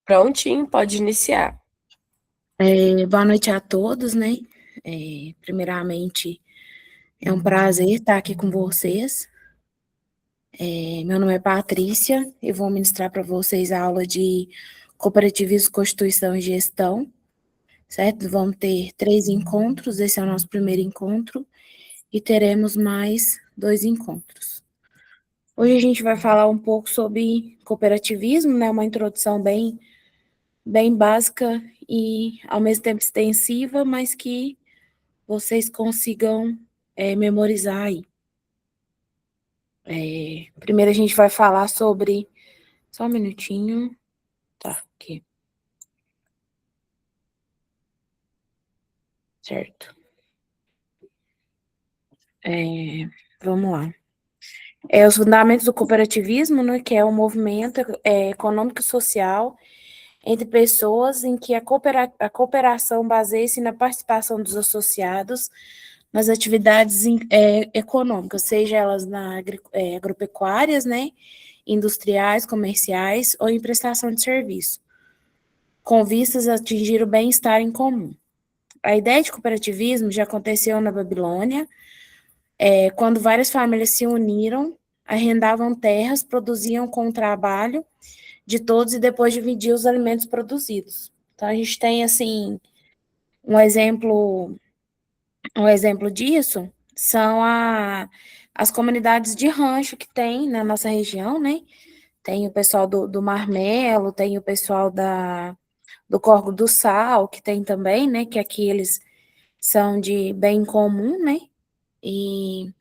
Prontinho, pode iniciar. Boa noite a todos, né? Primeiramente, é um prazer estar aqui com vocês. Meu nome é Patrícia e vou ministrar para vocês a aula de Cooperativismo, Constituição e Gestão, certo? Vamos ter 3 encontros, esse é o nosso primeiro encontro, e teremos mais 2 encontros. Hoje a gente vai falar um pouco sobre cooperativismo, né? Uma introdução bem básica e, ao mesmo tempo, extensiva, mas que vocês consigam memorizar aí. Primeiro a gente vai falar sobre... Só um minutinho. Tá, aqui. Certo. Vamos lá. Os fundamentos do cooperativismo, né, que é um movimento econômico e social entre pessoas em que a cooperação baseia-se na participação dos associados nas atividades econômicas, seja elas agropecuárias, né, industriais, comerciais ou em prestação de serviço, com vistas a atingir o bem-estar em comum. A ideia de cooperativismo já aconteceu na Babilônia, quando várias famílias se uniram, arrendavam terras, produziam com o trabalho de todos e depois dividiam os alimentos produzidos. Então, a gente tem, assim, um exemplo disso são as comunidades de rancho que tem na nossa região, né? Tem o pessoal do Marmelo, tem o pessoal do Córrego do Sal, que tem também, né? Que aqui eles são de bem comum, né? E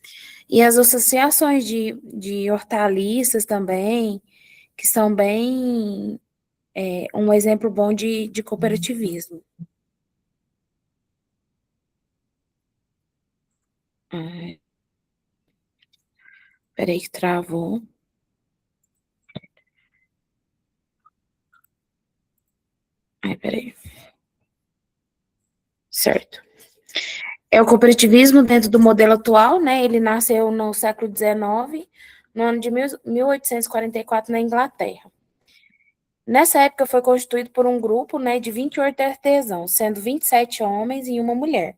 as associações de hortaliças também, que são bem um exemplo bom de cooperativismo. Peraí que travou. Peraí. Certo. O cooperativismo dentro do modelo atual, né? Ele nasceu no século XIX, no ano de 1844, na Inglaterra. Nessa época foi constituído por um grupo, né, de 28 artesãos, sendo 27 homens e uma mulher.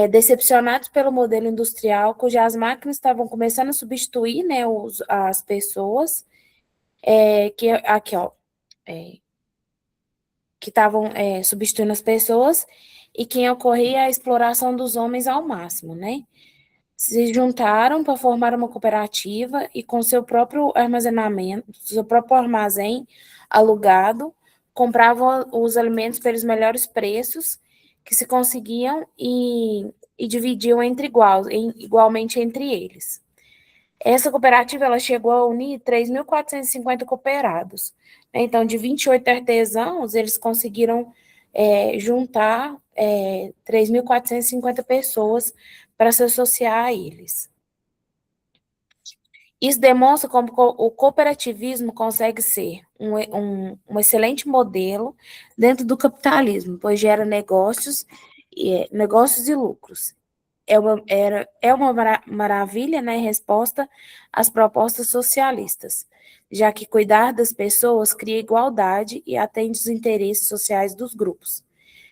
Decepcionados pelo modelo industrial, cujas máquinas estavam começando a substituir, né, as pessoas, que estavam substituindo as pessoas e que ocorria a exploração dos homens ao máximo, né? Se juntaram para formar uma cooperativa e com seu próprio armazenamento, seu próprio armazém alugado, compravam os alimentos pelos melhores preços que se conseguiam e dividiam igualmente entre eles. Essa cooperativa ela chegou a unir 3.450 cooperados. Então, de 28 artesãos, eles conseguiram juntar 3.450 pessoas para se associar a eles. Isso demonstra como o cooperativismo consegue ser um excelente modelo dentro do capitalismo, pois gera negócios e lucros. É uma maravilha, né, em resposta às propostas socialistas, já que cuidar das pessoas cria igualdade e atende os interesses sociais dos grupos.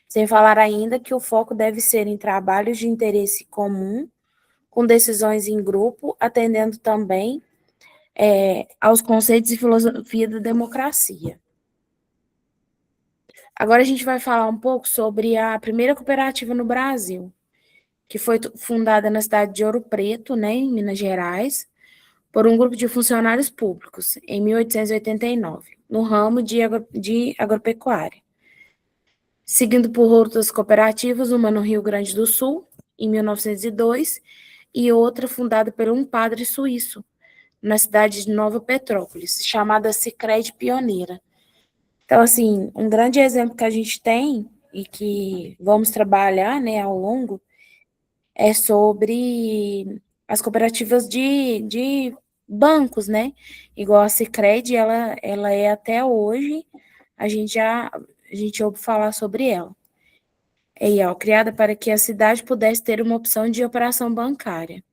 Sem falar ainda que o foco deve ser em trabalhos de interesse comum, com decisões em grupo, atendendo também aos conceitos e filosofia da democracia. Agora a gente vai falar um pouco sobre a primeira cooperativa no Brasil, que foi fundada na cidade de Ouro Preto, né, em Minas Gerais, por um grupo de funcionários públicos, em 1889, no ramo de agropecuária. Seguindo por outras cooperativas, uma no Rio Grande do Sul, em 1902, e outra fundada por um padre suíço, na cidade de Nova Petrópolis, chamada Sicredi Pioneira. Então, assim, um grande exemplo que a gente tem e que vamos trabalhar, né, ao longo, é sobre as cooperativas de bancos, né? Igual a Sicredi, ela é até hoje, a gente ouve falar sobre ela. Criada para que a cidade pudesse ter uma opção de operação bancária.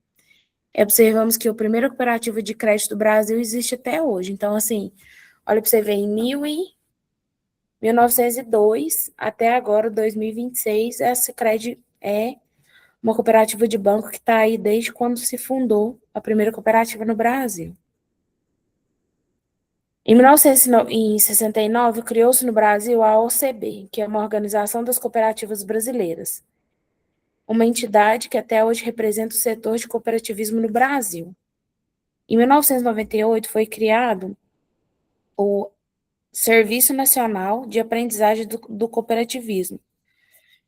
Observamos que o primeiro cooperativo de crédito do Brasil existe até hoje. Então, assim, olha para você ver, em 1902 até agora, 2026, a Sicredi é uma cooperativa de banco que está aí desde quando se fundou a primeira cooperativa no Brasil. Em 1969, criou-se no Brasil a OCB, que é uma organização das cooperativas brasileiras, uma entidade que até hoje representa o setor de cooperativismo no Brasil. Em 1998, foi criado o Serviço Nacional de Aprendizagem do Cooperativismo,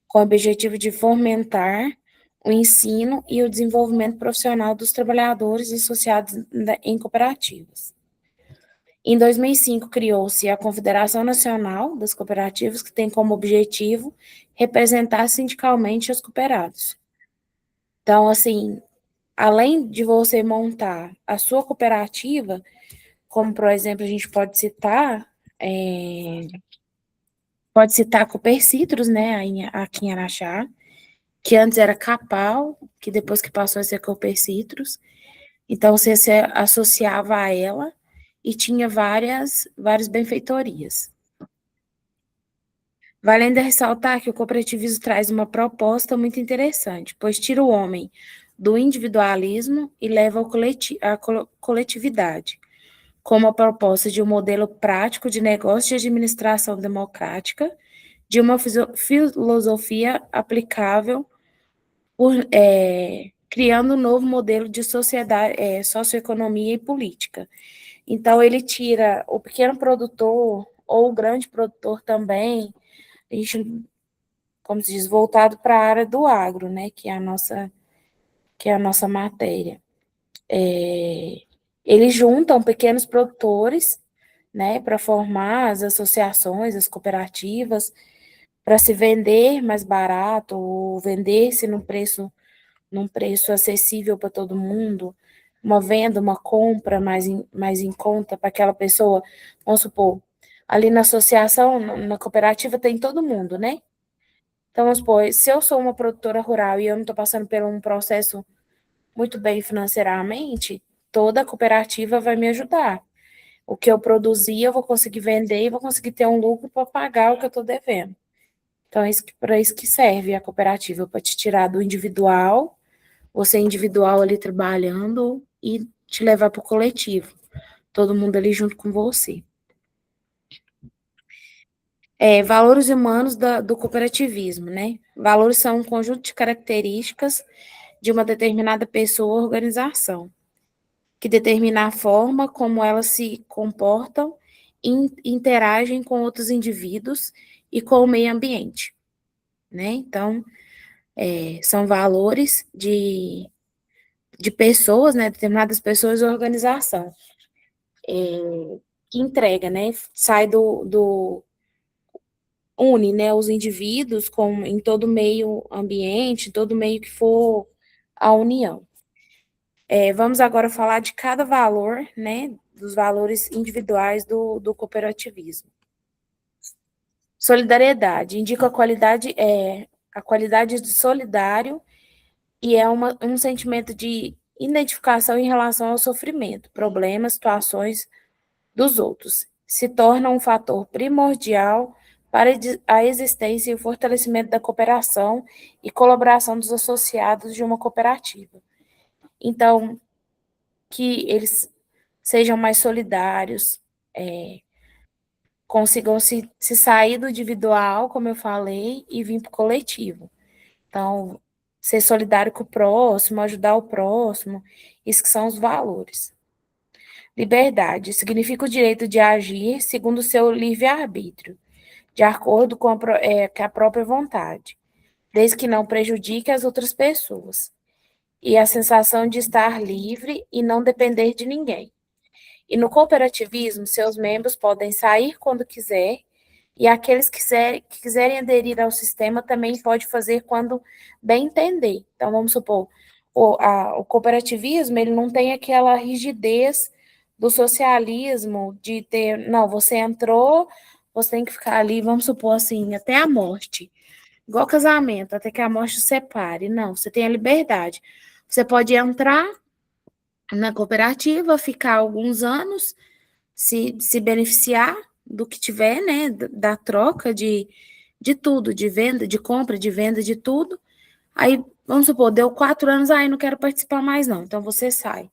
com o objetivo de fomentar o ensino e o desenvolvimento profissional dos trabalhadores associados em cooperativas. Em 2005, criou-se a Confederação Nacional das Cooperativas, que tem como objetivo representar sindicalmente os cooperados. Então, assim, além de você montar a sua cooperativa, como, por exemplo, a gente pode citar a Copercitros, né, aqui em Araxá, que antes era Capal, que depois que passou a ser Copercitros. Então, você se associava a ela e tinha várias benfeitorias. Vale ainda ressaltar que o cooperativismo traz uma proposta muito interessante, pois tira o homem do individualismo e leva à coletividade, como a proposta de um modelo prático de negócio e administração democrática, de uma filosofia aplicável, criando um novo modelo de sociedade, socioeconomia e política. Então, ele tira o pequeno produtor ou o grande produtor também, a gente, como se diz, voltado para a área do agro, né, que é a nossa matéria. Eles juntam pequenos produtores, né, para formar as associações, as cooperativas, para se vender mais barato, ou vender-se num preço acessível para todo mundo, uma venda, uma compra mais em conta para aquela pessoa. Vamos supor, ali na associação, na cooperativa, tem todo mundo, né? Então, vamos supor, se eu sou uma produtora rural e eu não estou passando por um processo muito bem financeiramente, toda a cooperativa vai me ajudar. O que eu produzir, eu vou conseguir vender e vou conseguir ter um lucro para pagar o que eu estou devendo. Então, é para isso que serve a cooperativa, para te tirar do individual, você individual ali trabalhando e te levar para o coletivo. Todo mundo ali junto com você. Valores humanos do cooperativismo, né? Valores são um conjunto de características de uma determinada pessoa ou organização, que determina a forma como elas se comportam e interagem com outros indivíduos e com o meio ambiente, né? Então, são valores de pessoas, né? Determinadas pessoas ou organização, que entrega, né? Sai une, né, os indivíduos em todo meio ambiente, todo meio que for a união. Vamos agora falar de cada valor, né, dos valores individuais do cooperativismo. Solidariedade indica a qualidade de solidário e é um sentimento de identificação em relação ao sofrimento, problemas, situações dos outros. Se torna um fator primordial para a existência e o fortalecimento da cooperação e colaboração dos associados de uma cooperativa. Então, que eles sejam mais solidários, consigam se sair do individual, como eu falei, e vir para o coletivo. Então, ser solidário com o próximo, ajudar o próximo, isso que são os valores. Liberdade significa o direito de agir segundo o seu livre-arbítrio, de acordo com a própria vontade, desde que não prejudique as outras pessoas, e a sensação de estar livre e não depender de ninguém. E no cooperativismo, seus membros podem sair quando quiser, e aqueles que quiserem aderir ao sistema também pode fazer quando bem entender. Então, vamos supor, o cooperativismo, ele não tem aquela rigidez do socialismo, de ter, não, você entrou, você tem que ficar ali, vamos supor assim, até a morte. Igual casamento, até que a morte os separe. Não, você tem a liberdade. Você pode entrar na cooperativa, ficar alguns anos, se beneficiar, do que tiver, né, da troca de tudo, de venda, de compra, de venda, de tudo. Aí, vamos supor, deu 4 anos, aí não quero participar mais, não. Então você sai.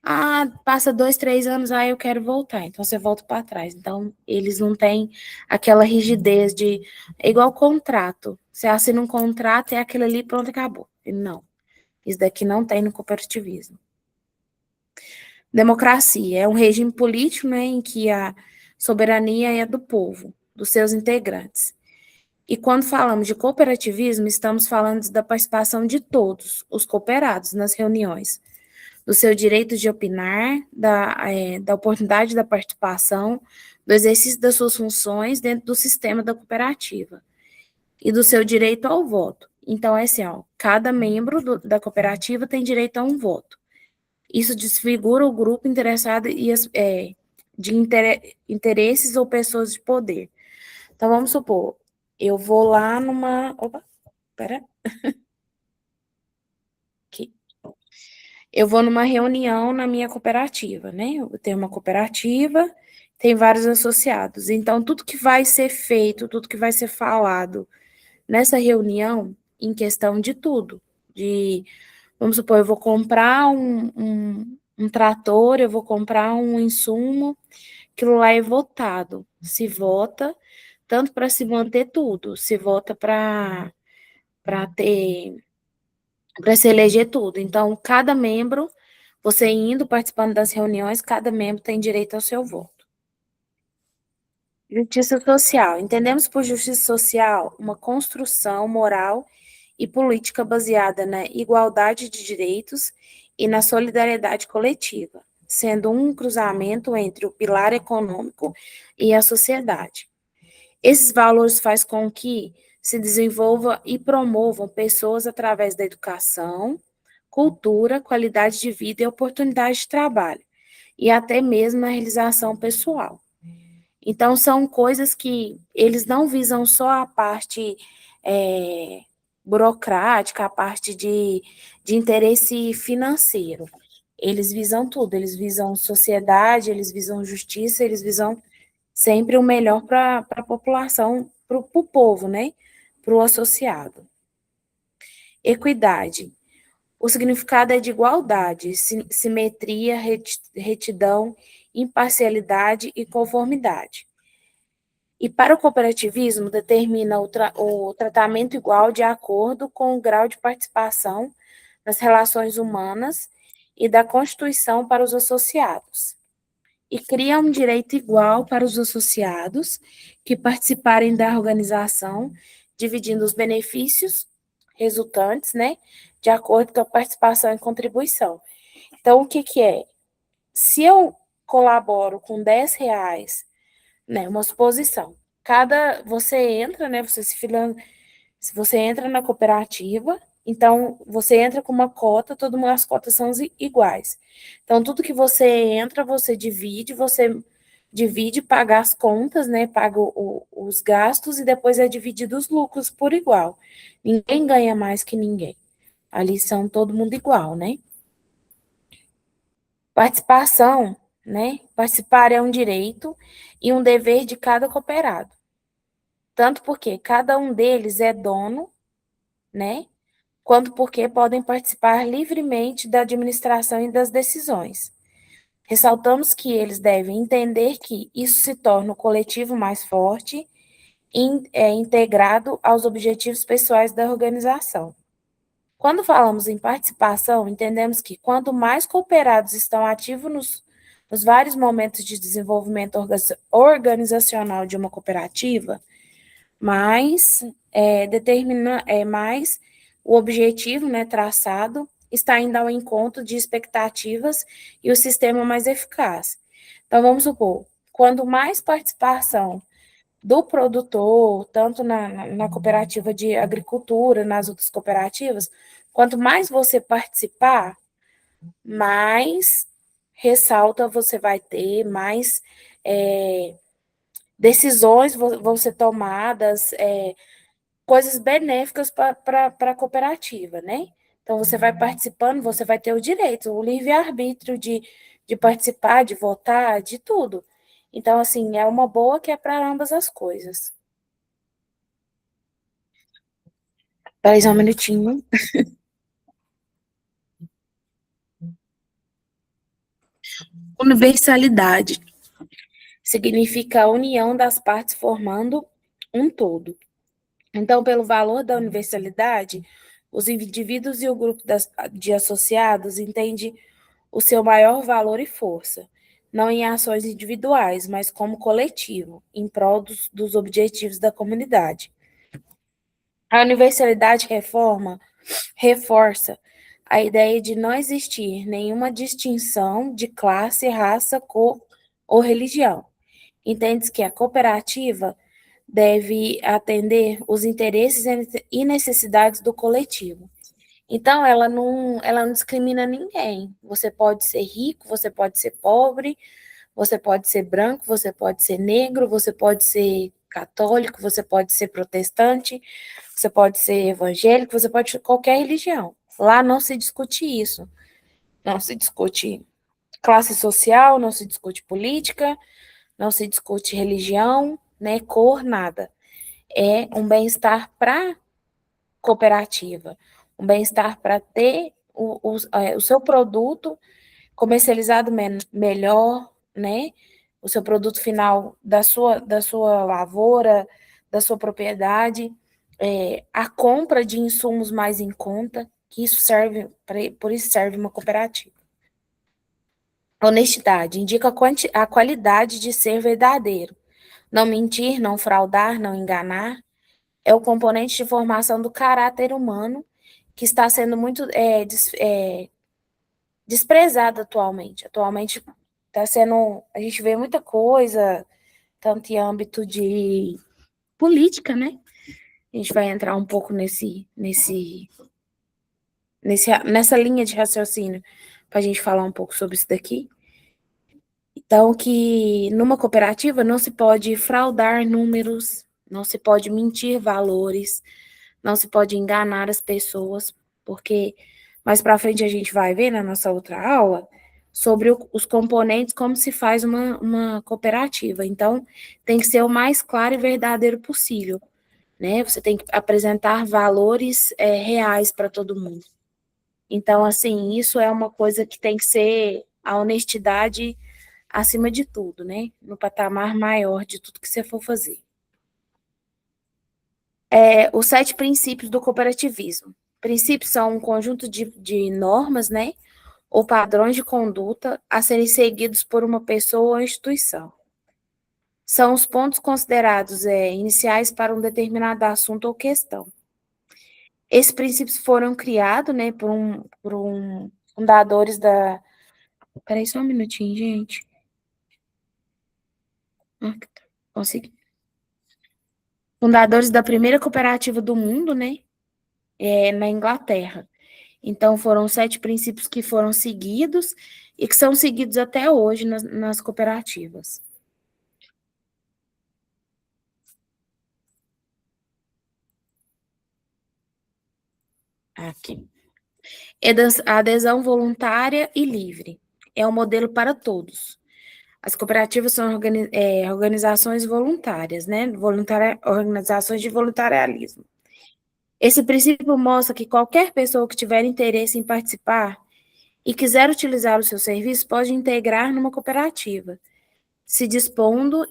Ah, passa 2, 3 anos, aí eu quero voltar. Então você volta para trás. Então, eles não têm aquela rigidez de. É igual contrato. Você assina um contrato e é aquilo ali, pronto, acabou. Não. Isso daqui não tem no cooperativismo. Democracia é um regime político, né, em que a soberania é do povo, dos seus integrantes. E quando falamos de cooperativismo, estamos falando da participação de todos os cooperados nas reuniões, do seu direito de opinar, da oportunidade da participação, do exercício das suas funções dentro do sistema da cooperativa e do seu direito ao voto. Então, é assim, ó, cada membro da cooperativa tem direito a um voto. Isso desfigura o grupo interessado de interesses ou pessoas de poder. Então, vamos supor, eu vou lá numa. Opa, pera. Aqui. Eu vou numa reunião na minha cooperativa, né? Eu tenho uma cooperativa, tem vários associados. Então, tudo que vai ser feito, tudo que vai ser falado nessa reunião, em questão de tudo, vamos supor, eu vou comprar um trator, eu vou comprar um insumo, aquilo lá é votado. Se vota, tanto para se manter tudo, se vota para ter, para se eleger tudo. Então, cada membro, você indo, participando das reuniões, cada membro tem direito ao seu voto. Justiça social. Entendemos por justiça social uma construção moral e política baseada na igualdade de direitos e na solidariedade coletiva, sendo um cruzamento entre o pilar econômico e a sociedade. Esses valores fazem com que se desenvolva e promovam pessoas através da educação, cultura, qualidade de vida e oportunidade de trabalho, e até mesmo na realização pessoal. Então, são coisas que eles não visam só a parte é, burocrática, a parte de interesse financeiro. Eles visam tudo, eles visam sociedade, eles visam justiça, eles visam sempre o melhor para a população, para o povo, né? Para o associado. Equidade. O significado é de igualdade, simetria, retidão, imparcialidade e conformidade. E para o cooperativismo, determina o tratamento igual de acordo com o grau de participação nas relações humanas e da Constituição para os associados. E cria um direito igual para os associados que participarem da organização, dividindo os benefícios resultantes, né, de acordo com a participação e contribuição. Então, o que que é? Se eu colaboro com R$ 10, né, uma suposição, você entra, né, se você entra na cooperativa, então você entra com uma cota, as cotas são iguais. Então, tudo que você entra, você divide, paga as contas, né, paga os gastos e depois é dividido os lucros por igual. Ninguém ganha mais que ninguém. Ali são todo mundo igual, né? Participação, né? Participar é um direito e um dever de cada cooperado. Tanto porque cada um deles é dono, né? Quanto porque podem participar livremente da administração e das decisões. Ressaltamos que eles devem entender que isso se torna o coletivo mais forte e integrado aos objetivos pessoais da organização. Quando falamos em participação, entendemos que quanto mais cooperados estão ativos nos vários momentos de desenvolvimento organizacional de uma cooperativa, mais o objetivo, né, traçado está indo ao encontro de expectativas e o sistema mais eficaz. Então, vamos supor, quanto mais participação do produtor, tanto na cooperativa de agricultura, nas outras cooperativas, quanto mais você participar, mais ressalta você vai ter, mais decisões vão ser tomadas, coisas benéficas para a cooperativa, né? Então, você vai participando, você vai ter o direito, o livre-arbítrio de participar, de votar, de tudo. Então, assim, é uma boa que é para ambas as coisas. Peraí só um minutinho. Universalidade significa a união das partes formando um todo. Então, pelo valor da universalidade, os indivíduos e o grupo de associados entendem o seu maior valor e força, não em ações individuais, mas como coletivo, em prol dos objetivos da comunidade. A universalidade reforça a ideia de não existir nenhuma distinção de classe, raça, cor ou religião. Entende-se que a cooperativa deve atender os interesses e necessidades do coletivo. Então, ela não discrimina ninguém. Você pode ser rico, você pode ser pobre, você pode ser branco, você pode ser negro, você pode ser católico, você pode ser protestante, você pode ser evangélico, você pode ser qualquer religião. Lá não se discute isso. Não se discute classe social, não se discute política, não se discute religião, né, cor, nada. É um bem-estar para cooperativa, um bem-estar para ter o seu produto comercializado melhor, né? O seu produto final da sua lavoura, da sua propriedade, a compra de insumos mais em conta, que isso serve, por isso serve uma cooperativa. Honestidade indica a qualidade de ser verdadeiro. Não mentir, não fraudar, não enganar, é o componente de formação do caráter humano que está sendo muito desprezado atualmente. Atualmente está sendo, a gente vê muita coisa, tanto em âmbito de política, né? A gente vai entrar um pouco nessa linha de raciocínio para a gente falar um pouco sobre isso daqui. Então, que numa cooperativa não se pode fraudar números, não se pode mentir valores, não se pode enganar as pessoas, porque mais para frente a gente vai ver na nossa outra aula sobre os componentes, como se faz uma cooperativa. Então, tem que ser o mais claro e verdadeiro possível, né? Você tem que apresentar valores reais para todo mundo. Então, assim, isso é uma coisa que tem que ser a honestidade acima de tudo, né? No patamar maior de tudo que você for fazer. Os 7 princípios do cooperativismo. Princípios são um conjunto de normas, né? Ou padrões de conduta a serem seguidos por uma pessoa ou instituição. São os pontos considerados iniciais para um determinado assunto ou questão. Esses princípios foram criados, né, por fundadores da... Peraí só um minutinho, gente. Consegui. Fundadores da primeira cooperativa do mundo, né, na Inglaterra. Então, foram 7 princípios que foram seguidos e que são seguidos até hoje nas cooperativas. Aqui. A adesão voluntária e livre. É um modelo para todos. As cooperativas são organizações voluntárias, né? Organizações de voluntarialismo. Esse princípio mostra que qualquer pessoa que tiver interesse em participar e quiser utilizar o seu serviço pode integrar numa cooperativa, se dispondo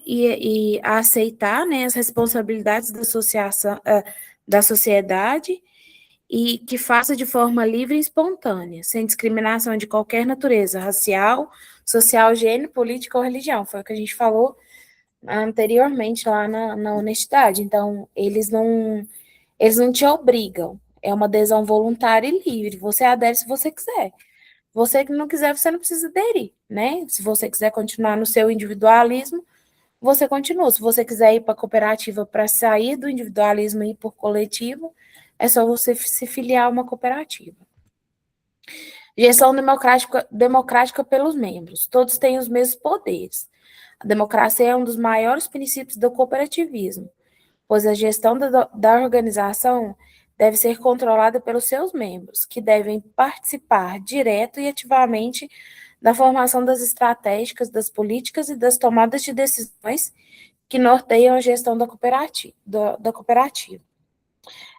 a aceitar, né, as responsabilidades da associação, da sociedade e que faça de forma livre e espontânea, sem discriminação de qualquer natureza, racial, social, gênero, política ou religião. Foi o que a gente falou anteriormente lá na honestidade. Então, eles não te obrigam. É uma adesão voluntária e livre. Você adere se você quiser. Você que não quiser, você não precisa aderir, né? Se você quiser continuar no seu individualismo, você continua. Se você quiser ir para a cooperativa para sair do individualismo e ir por coletivo, é só você se filiar a uma cooperativa. Gestão democrática pelos membros. Todos têm os mesmos poderes. A democracia é um dos maiores princípios do cooperativismo, pois a gestão da organização deve ser controlada pelos seus membros, que devem participar direto e ativamente da formação das estratégicas, das políticas e das tomadas de decisões que norteiam a gestão da cooperativa.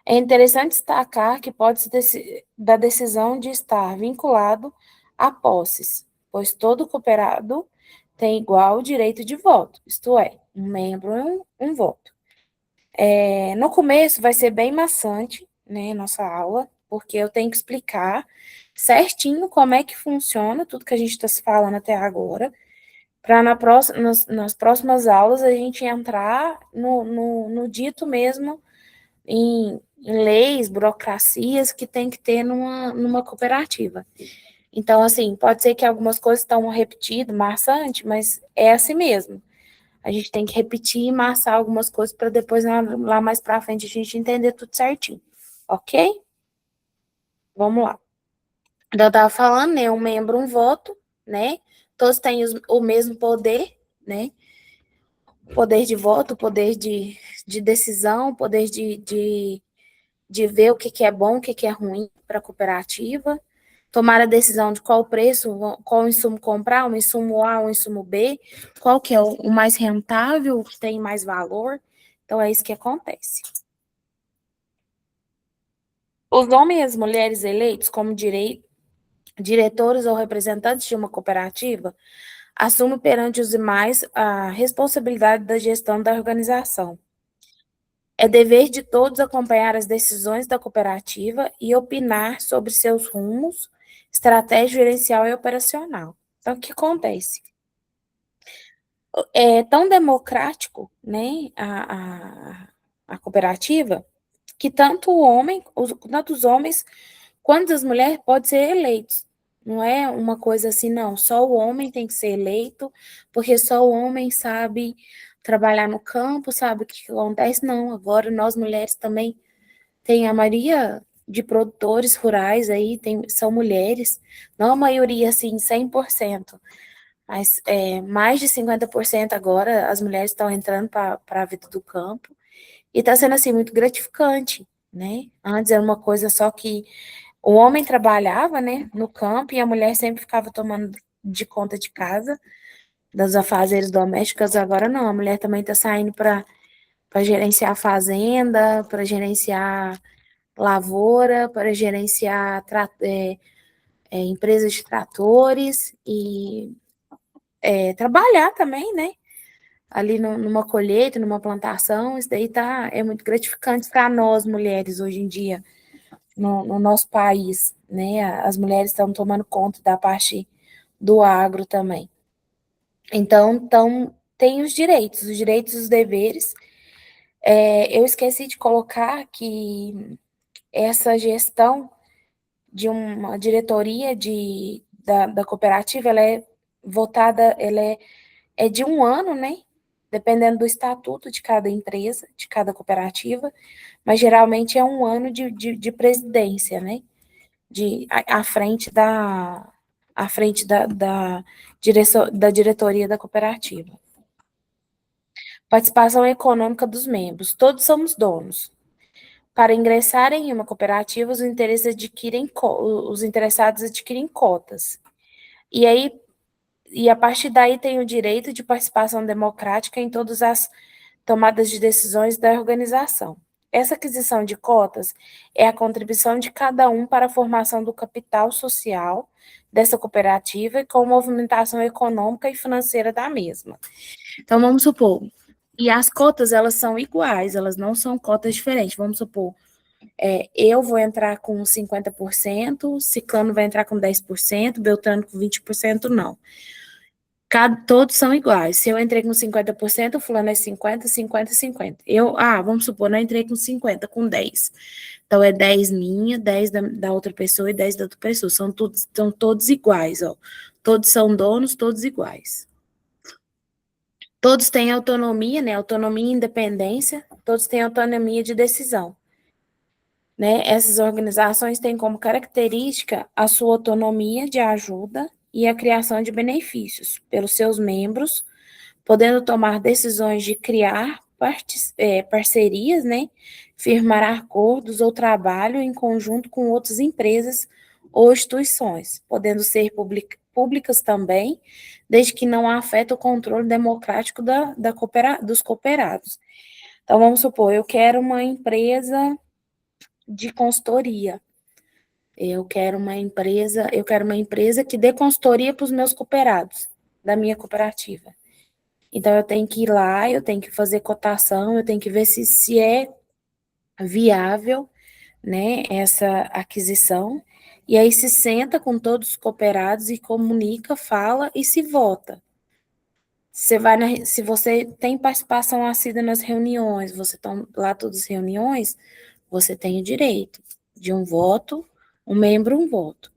É interessante destacar que pode-se da decisão de estar vinculado a posses, pois todo cooperado tem igual direito de voto, isto é, um membro e um voto. No começo vai ser bem maçante, né, nossa aula, porque eu tenho que explicar certinho como é que funciona tudo que a gente está se falando até agora, para nas próximas aulas a gente entrar no dito mesmo em leis, burocracias que tem que ter numa cooperativa. Então, assim, pode ser que algumas coisas estão repetidas, maçante, mas é assim mesmo. A gente tem que repetir e massar algumas coisas para depois, lá mais para frente, a gente entender tudo certinho. Ok? Vamos lá. Eu estava falando, né? Um membro, um voto, né? Todos têm o mesmo poder, né? Poder de voto, poder de decisão, poder de ver o que é bom, o que é ruim para a cooperativa, tomar a decisão de qual preço, qual insumo comprar, um insumo A, um insumo B, qual que é o mais rentável, o que tem mais valor. Então, é isso que acontece. Os homens e as mulheres eleitos como diretores ou representantes de uma cooperativa assumem perante os demais a responsabilidade da gestão da organização. É dever de todos acompanhar as decisões da cooperativa e opinar sobre seus rumos, estratégia gerencial e operacional. Então, o que acontece? É tão democrático, né, a cooperativa, que tanto tanto os homens quanto as mulheres podem ser eleitos. Não é uma coisa assim, não, só o homem tem que ser eleito, porque só o homem sabe trabalhar no campo, sabe o que acontece. Não, agora nós mulheres também tem a maioria de produtores rurais aí, são mulheres, não a maioria, assim, 100%, mas mais de 50% agora as mulheres estão entrando para a vida do campo, e está sendo, assim, muito gratificante, né? Antes era uma coisa só que o homem trabalhava, né, no campo, e a mulher sempre ficava tomando de conta de casa, das afazeres domésticas. Agora não, a mulher também está saindo para gerenciar a fazenda, para gerenciar lavoura, para gerenciar empresas de tratores e trabalhar também, né? Ali numa colheita, numa plantação, isso daí é muito gratificante para nós, mulheres, hoje em dia, no nosso país, né? As mulheres estão tomando conta da parte do agro também. Então, tem os direitos e os deveres. Eu esqueci de colocar que essa gestão de uma diretoria da cooperativa, ela é votada, é de um ano, né? Dependendo do estatuto de cada empresa, de cada cooperativa, mas geralmente é um ano de presidência, né? À frente da diretoria da cooperativa. Participação econômica dos membros. Todos somos donos. Para ingressarem em uma cooperativa, os interessados adquirem cotas. E a partir daí tem o direito de participação democrática em todas as tomadas de decisões da organização. Essa aquisição de cotas é a contribuição de cada um para a formação do capital social dessa cooperativa e com a movimentação econômica e financeira da mesma. Então, vamos supor, e as cotas, elas são iguais, elas não são cotas diferentes. Vamos supor, eu vou entrar com 50%, Ciclano vai entrar com 10%, Beltrano com 20%, não. Todos são iguais. Se eu entrei com 50%, o fulano é 50, 50, 50. Vamos supor, não entrei com 50, com 10. Então, é 10 minha, 10 da outra pessoa e 10 da outra pessoa. São todos iguais, ó. Todos são donos, todos iguais. Todos têm autonomia, né? Autonomia e independência. Todos têm autonomia de decisão. Né? Essas organizações têm como característica a sua autonomia de ajuda e a criação de benefícios pelos seus membros, podendo tomar decisões de criar parcerias, né? Firmar acordos ou trabalho em conjunto com outras empresas ou instituições, podendo ser públicas também, desde que não afeta o controle democrático dos cooperados. Então, vamos supor, eu quero uma empresa de consultoria. Eu quero uma empresa que dê consultoria para os meus cooperados, da minha cooperativa. Então, eu tenho que ir lá, eu tenho que fazer cotação, eu tenho que ver se é viável, né, essa aquisição, e aí se senta com todos os cooperados e comunica, fala e se vota. Se você tem participação assídua nas reuniões, você está lá todas as reuniões, você tem o direito de um voto, um membro, um voto.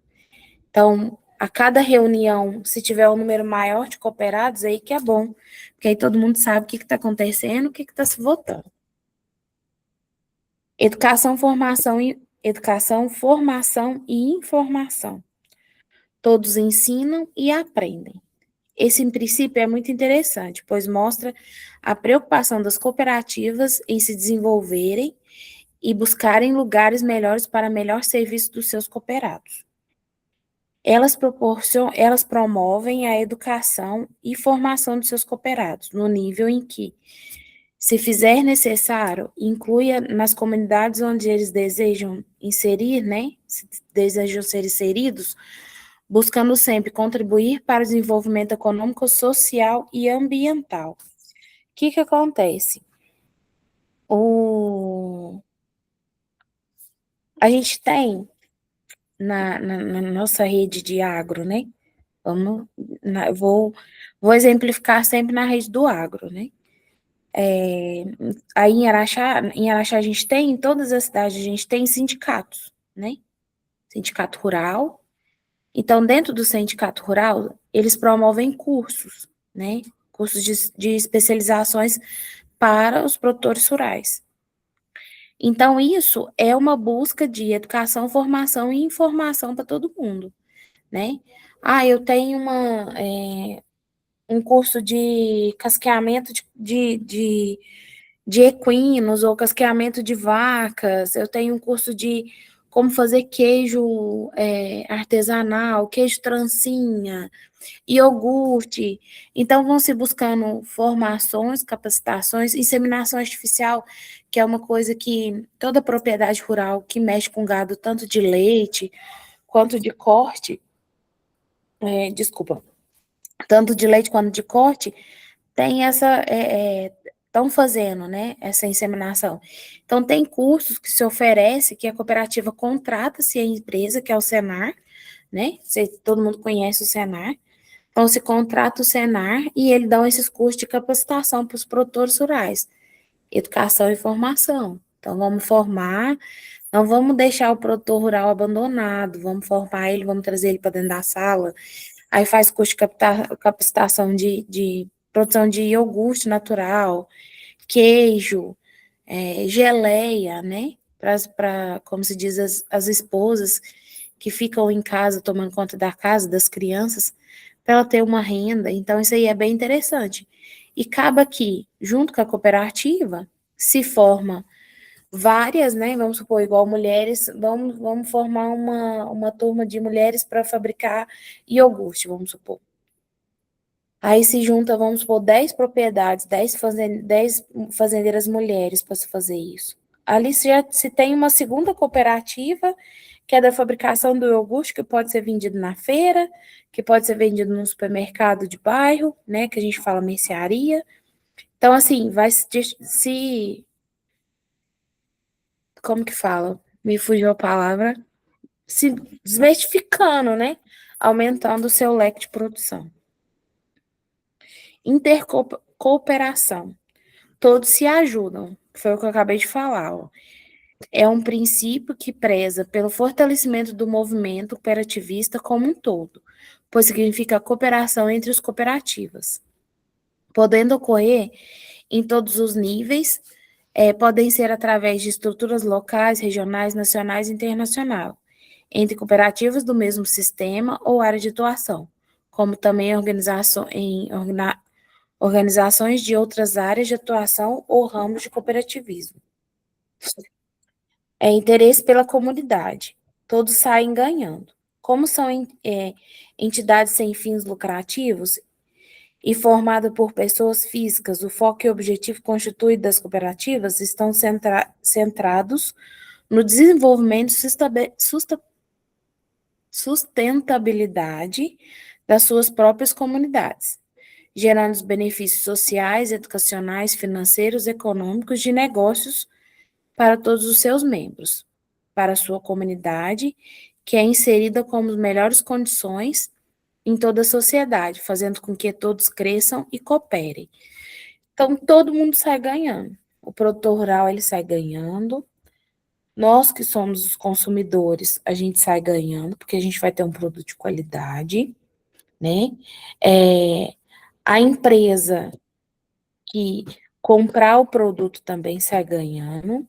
Então, a cada reunião, se tiver um número maior de cooperados, aí que é bom, porque aí todo mundo sabe o que está acontecendo, o que está se votando. Educação, formação e informação. Todos ensinam e aprendem. Esse princípio é muito interessante, pois mostra a preocupação das cooperativas em se desenvolverem e buscarem lugares melhores para melhor serviço dos seus cooperados. Elas promovem a educação e formação dos seus cooperados, no nível em que, se fizer necessário, inclua nas comunidades onde eles desejam inserir, né, se desejam ser inseridos, buscando sempre contribuir para o desenvolvimento econômico, social e ambiental. O que acontece? A gente tem na nossa rede de agro, né? Vou exemplificar sempre na rede do agro, né? Aí em Araxá a gente tem, em todas as cidades a gente tem sindicatos, né? Sindicato rural. Então, dentro do sindicato rural, eles promovem cursos, né? Cursos de especializações para os produtores rurais. Então, isso é uma busca de educação, formação e informação para todo mundo, né? Eu tenho um curso de casqueamento de equinos ou casqueamento de vacas, eu tenho um curso de como fazer queijo artesanal, queijo trancinha, iogurte. Então, vão se buscando formações, capacitações, inseminação artificial, que é uma coisa que toda propriedade rural que mexe com gado, tanto de leite quanto de corte, desculpa, tanto de leite quanto de corte, tem estão fazendo, né, essa inseminação. Então, tem cursos que se oferece, que a cooperativa contrata-se a empresa, que é o Senar, né, todo mundo conhece o Senar. Então, se contrata o Senar e ele dá esses cursos de capacitação para os produtores rurais, educação e formação. Então, vamos formar, não vamos deixar o produtor rural abandonado, vamos formar ele, vamos trazer ele para dentro da sala, aí faz curso de capacitação de produção de iogurte natural, queijo, geleia, né? Como se diz, as esposas que ficam em casa tomando conta da casa, das crianças, para ela ter uma renda. Então, isso aí é bem interessante. E acaba que, junto com a cooperativa, se forma várias, né? Vamos supor, igual mulheres, vamos formar uma turma de mulheres para fabricar iogurte, vamos supor. Aí se junta, vamos supor, 10 propriedades, 10 fazendeiras mulheres para se fazer isso. Ali se tem uma segunda cooperativa, que é da fabricação do iogurte, que pode ser vendido na feira, que pode ser vendido no supermercado de bairro, né, que a gente fala mercearia. Então, assim, vai como que fala? Me fugiu a palavra. Se desmistificando, né? Aumentando o seu leque de produção. Intercooperação. Todos se ajudam. Foi o que eu acabei de falar. Ó. É um princípio que preza pelo fortalecimento do movimento cooperativista como um todo, pois significa a cooperação entre as cooperativas, podendo ocorrer em todos os níveis, podem ser através de estruturas locais, regionais, nacionais e internacional, entre cooperativas do mesmo sistema ou área de atuação, como também organizações de outras áreas de atuação ou ramos de cooperativismo. É interesse pela comunidade. Todos saem ganhando. como são entidades sem fins lucrativos e formada por pessoas físicas, o foco e objetivo constituído das cooperativas estão centrados no desenvolvimento e sustentabilidade das suas próprias comunidades, gerando os benefícios sociais, educacionais, financeiros, econômicos, de negócios para todos os seus membros, para a sua comunidade, que é inserida com as melhores condições em toda a sociedade, fazendo com que todos cresçam e cooperem. Então, todo mundo sai ganhando. O produtor rural, ele sai ganhando. Nós que somos os consumidores, a gente sai ganhando, porque a gente vai ter um produto de qualidade, né? A empresa que comprar o produto também sai ganhando.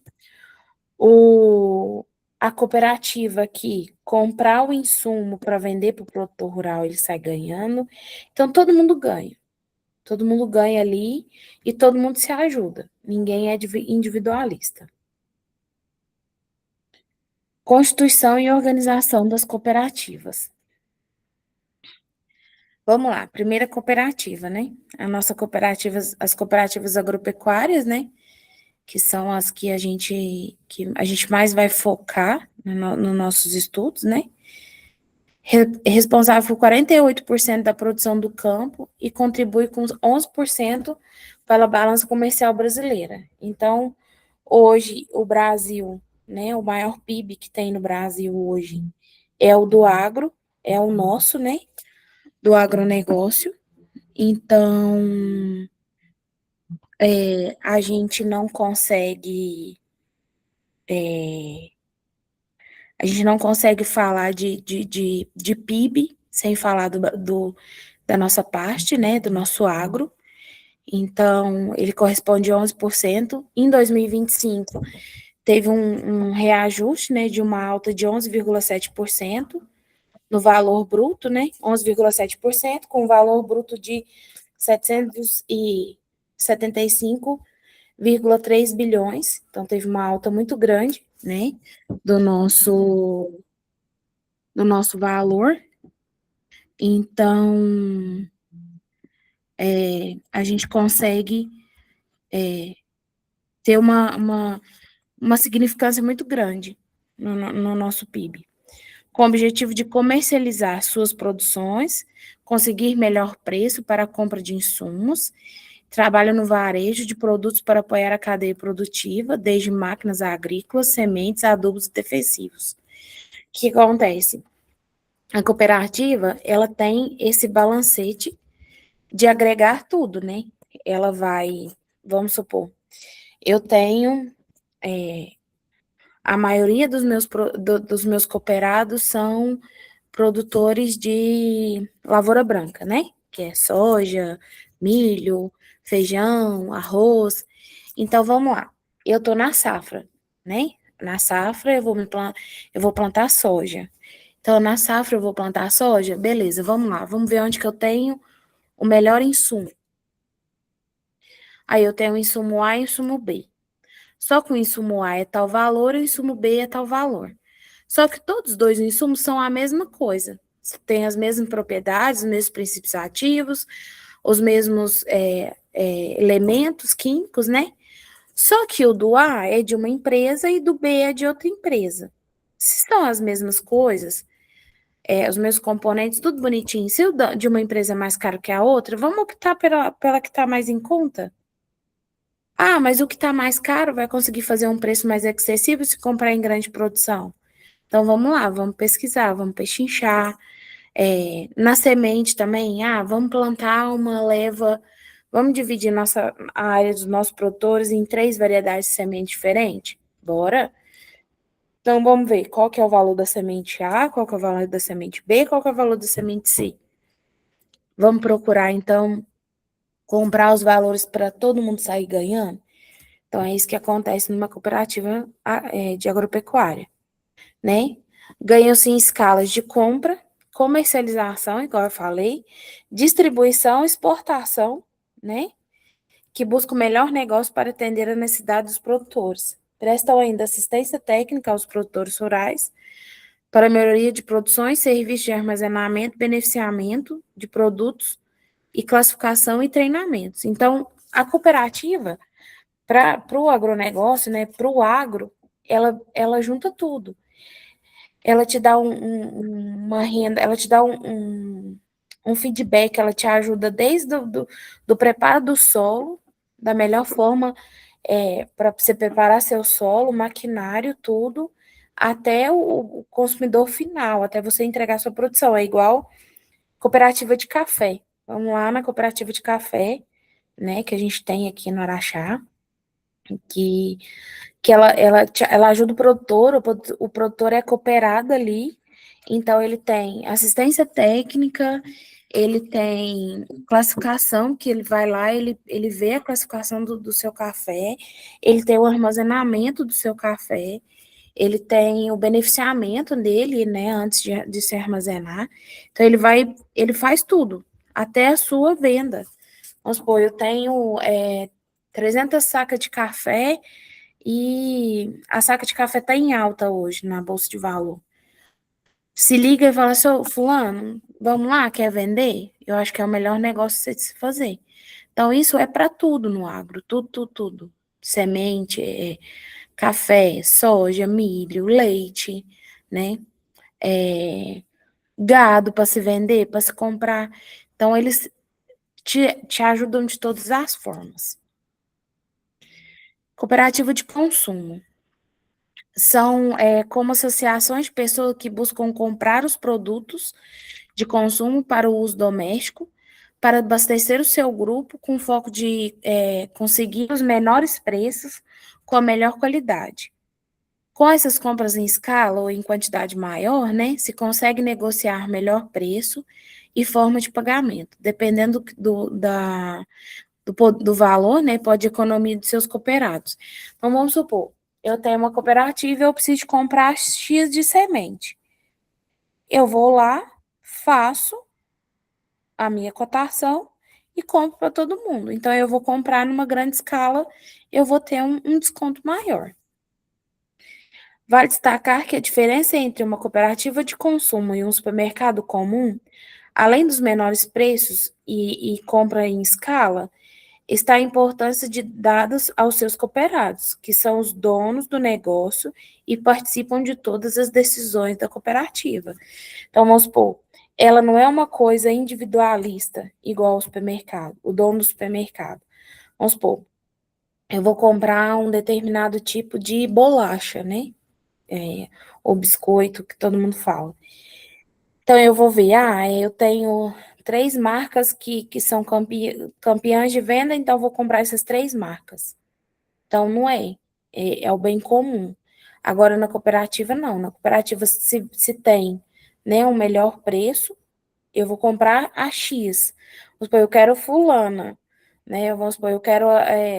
A cooperativa que comprar o insumo para vender para o produtor rural, ele sai ganhando. Então, todo mundo ganha. Todo mundo ganha ali e todo mundo se ajuda. Ninguém é individualista. Constituição e organização das cooperativas. Vamos lá, primeira cooperativa, né? As cooperativas agropecuárias, né? Que são as que a gente mais vai focar nos nossos estudos, né? Responsável por 48% da produção do campo e contribui com 11% para a balança comercial brasileira. Então, hoje, o Brasil, né, o maior PIB que tem no Brasil hoje é o do agro, é o nosso, né, do agronegócio. Então, a gente não consegue, a gente não consegue falar de PIB sem falar da nossa parte, né, do nosso agro. Então, ele corresponde a 11%. Em 2025, teve um reajuste, né, de uma alta de 11,7% no valor bruto, né, 11,7%, com um valor bruto de 775,3 bilhões. Então, teve uma alta muito grande, né, do nosso valor. Então, a gente consegue ter uma significância muito grande no nosso PIB, com o objetivo de comercializar suas produções, conseguir melhor preço para a compra de insumos, trabalha no varejo de produtos para apoiar a cadeia produtiva, desde máquinas agrícolas, sementes, adubos e defensivos. O que acontece? A cooperativa, ela tem esse balancete de agregar tudo, né? Ela vai, vamos supor, eu tenho a maioria dos meus cooperados são produtores de lavoura branca, né? Que é soja, milho, feijão, arroz. Então, vamos lá. Eu estou na safra, né? Na safra, eu vou plantar soja. Então, na safra, eu vou plantar soja? Beleza, vamos lá. Vamos ver onde que eu tenho o melhor insumo. Aí, eu tenho o insumo A e o insumo B. Só que o insumo A é tal valor e o insumo B é tal valor. Só que todos os dois insumos são a mesma coisa. Tem as mesmas propriedades, os mesmos princípios ativos, os mesmos elementos químicos, né? Só que o do A é de uma empresa e do B é de outra empresa. Se são as mesmas coisas, os mesmos componentes, tudo bonitinho, se o de uma empresa é mais caro que a outra, vamos optar pela que está mais em conta? Ah, mas o que está mais caro vai conseguir fazer um preço mais acessível se comprar em grande produção. Então, vamos lá, vamos pesquisar, vamos pechinchar. Na semente também, vamos plantar uma leva, vamos dividir a área dos nossos produtores em 3 variedades de semente diferentes? Bora? Então, vamos ver qual que é o valor da semente A, qual que é o valor da semente B, qual que é o valor da semente C. Vamos procurar, então, comprar os valores para todo mundo sair ganhando? Então, é isso que acontece numa cooperativa de agropecuária, né? Ganham-se em escalas de compra, comercialização, igual eu falei, distribuição, exportação, né? Que busca o melhor negócio para atender a necessidade dos produtores. Prestam ainda assistência técnica aos produtores rurais, para melhoria de produções, serviços de armazenamento, beneficiamento de produtos e classificação e treinamentos. Então, a cooperativa, para o agronegócio, né, para o agro, ela junta tudo. Ela te dá uma renda, ela te dá um feedback, ela te ajuda desde do preparo do solo, da melhor forma para você preparar seu solo, maquinário, tudo, até o consumidor final, até você entregar sua produção. É igual cooperativa de café. Vamos lá na cooperativa de café, né, que a gente tem aqui no Araxá, que, ela ajuda o produtor é cooperado ali, então ele tem assistência técnica, ele tem classificação, que ele vai lá, ele vê a classificação do seu café, ele tem o armazenamento do seu café, ele tem o beneficiamento dele, né, antes de se armazenar. Então, ele faz tudo, até a sua venda. Vamos supor, eu tenho 300 sacas de café e a saca de café está em alta hoje na Bolsa de Valor. Se liga e fala assim, fulano, vamos lá, quer vender? Eu acho que é o melhor negócio de se fazer. Então, isso é para tudo no agro, tudo, tudo, tudo. Semente, café, soja, milho, leite, né? Gado para se vender, para se comprar. Então, eles te ajudam de todas as formas. Cooperativa de consumo. São como associações de pessoas que buscam comprar os produtos de consumo para o uso doméstico, para abastecer o seu grupo com foco de conseguir os menores preços com a melhor qualidade. Com essas compras em escala ou em quantidade maior, né, se consegue negociar melhor preço e forma de pagamento, dependendo do valor, né, pode economia dos seus cooperados. Então, vamos supor, eu tenho uma cooperativa e eu preciso comprar X de semente. Eu vou lá, faço a minha cotação e compro para todo mundo. Então, eu vou comprar numa grande escala, eu vou ter um desconto maior. Vale destacar que a diferença entre uma cooperativa de consumo e um supermercado comum, além dos menores preços e compra em escala, está a importância de dados aos seus cooperados, que são os donos do negócio e participam de todas as decisões da cooperativa. Então, vamos supor, ela não é uma coisa individualista, igual ao supermercado, o dono do supermercado. Vamos supor, eu vou comprar um determinado tipo de bolacha, né? Ou biscoito, que todo mundo fala. Então, eu vou ver, eu tenho 3 marcas que são campeãs de venda, então eu vou comprar essas 3 marcas. Então, não é o bem comum. Agora, na cooperativa, não. Na cooperativa, se tem, né, um melhor preço, eu vou comprar a X. Vamos supor, eu quero fulana, né? Vamos supor,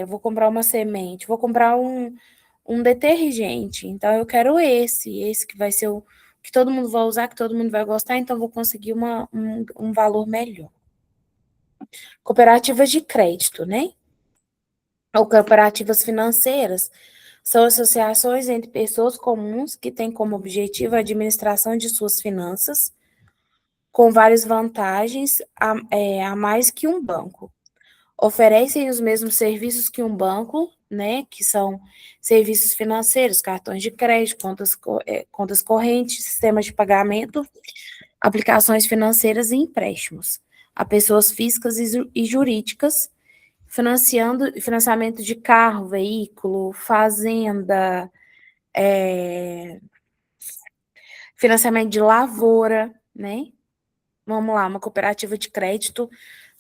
vou comprar uma semente, vou comprar um detergente. Então, eu quero esse que vai ser o que todo mundo vai usar, que todo mundo vai gostar, então eu vou conseguir um valor melhor. Cooperativas de crédito, né? Ou cooperativas financeiras são associações entre pessoas comuns que têm como objetivo a administração de suas finanças, com várias vantagens a mais que um banco. Oferecem os mesmos serviços que um banco, né, que são serviços financeiros, cartões de crédito, contas correntes, sistemas de pagamento, aplicações financeiras e empréstimos a pessoas físicas e jurídicas, financiamento de carro, veículo, fazenda, financiamento de lavoura, né? Vamos lá, uma cooperativa de crédito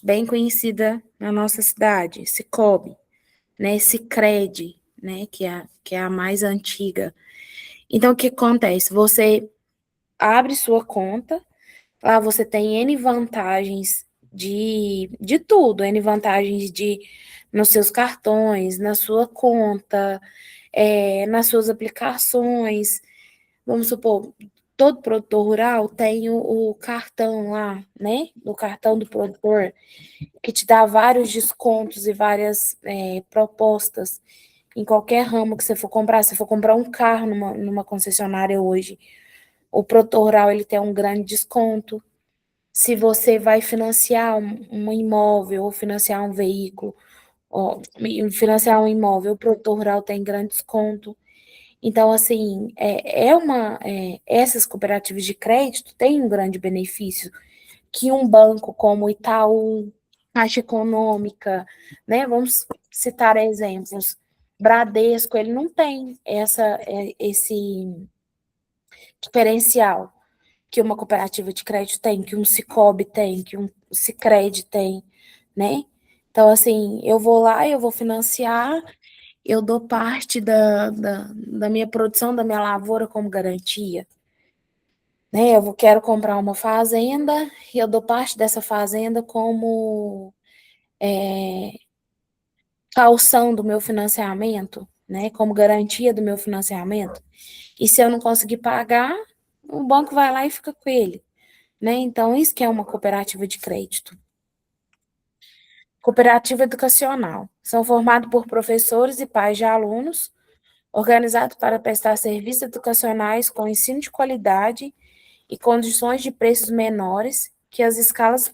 bem conhecida na nossa cidade, Sicoob, né? Sicredi, né? Que é a mais antiga. Então, o que acontece? Você abre sua conta, lá você tem N vantagens de tudo, N vantagens nos seus cartões, na sua conta, nas suas aplicações. Vamos supor, todo produtor rural tem o cartão lá, né? O cartão do produtor, que te dá vários descontos e várias propostas em qualquer ramo que você for comprar. Se for comprar um carro numa concessionária hoje, O produtor rural ele tem um grande desconto. Se você vai financiar um imóvel ou financiar um veículo, ou financiar um imóvel, o produtor rural tem grande desconto. Então, assim, essas cooperativas de crédito têm um grande benefício que um banco como Itaú, Caixa Econômica, né? Vamos citar exemplos. Bradesco, ele não tem esse diferencial que uma cooperativa de crédito tem, que um Sicob tem, que um Sicredi tem, né? Então, assim, eu vou lá, eu vou financiar, eu dou parte da minha produção, da minha lavoura como garantia, né? Quero comprar uma fazenda e eu dou parte dessa fazenda como calção do meu financiamento, né? Como garantia do meu financiamento. E se eu não conseguir pagar, o banco vai lá e fica com ele, né? Então, isso que é uma cooperativa de crédito. Cooperativa educacional. São formados por professores e pais de alunos, organizados para prestar serviços educacionais com ensino de qualidade e condições de preços menores que as escolas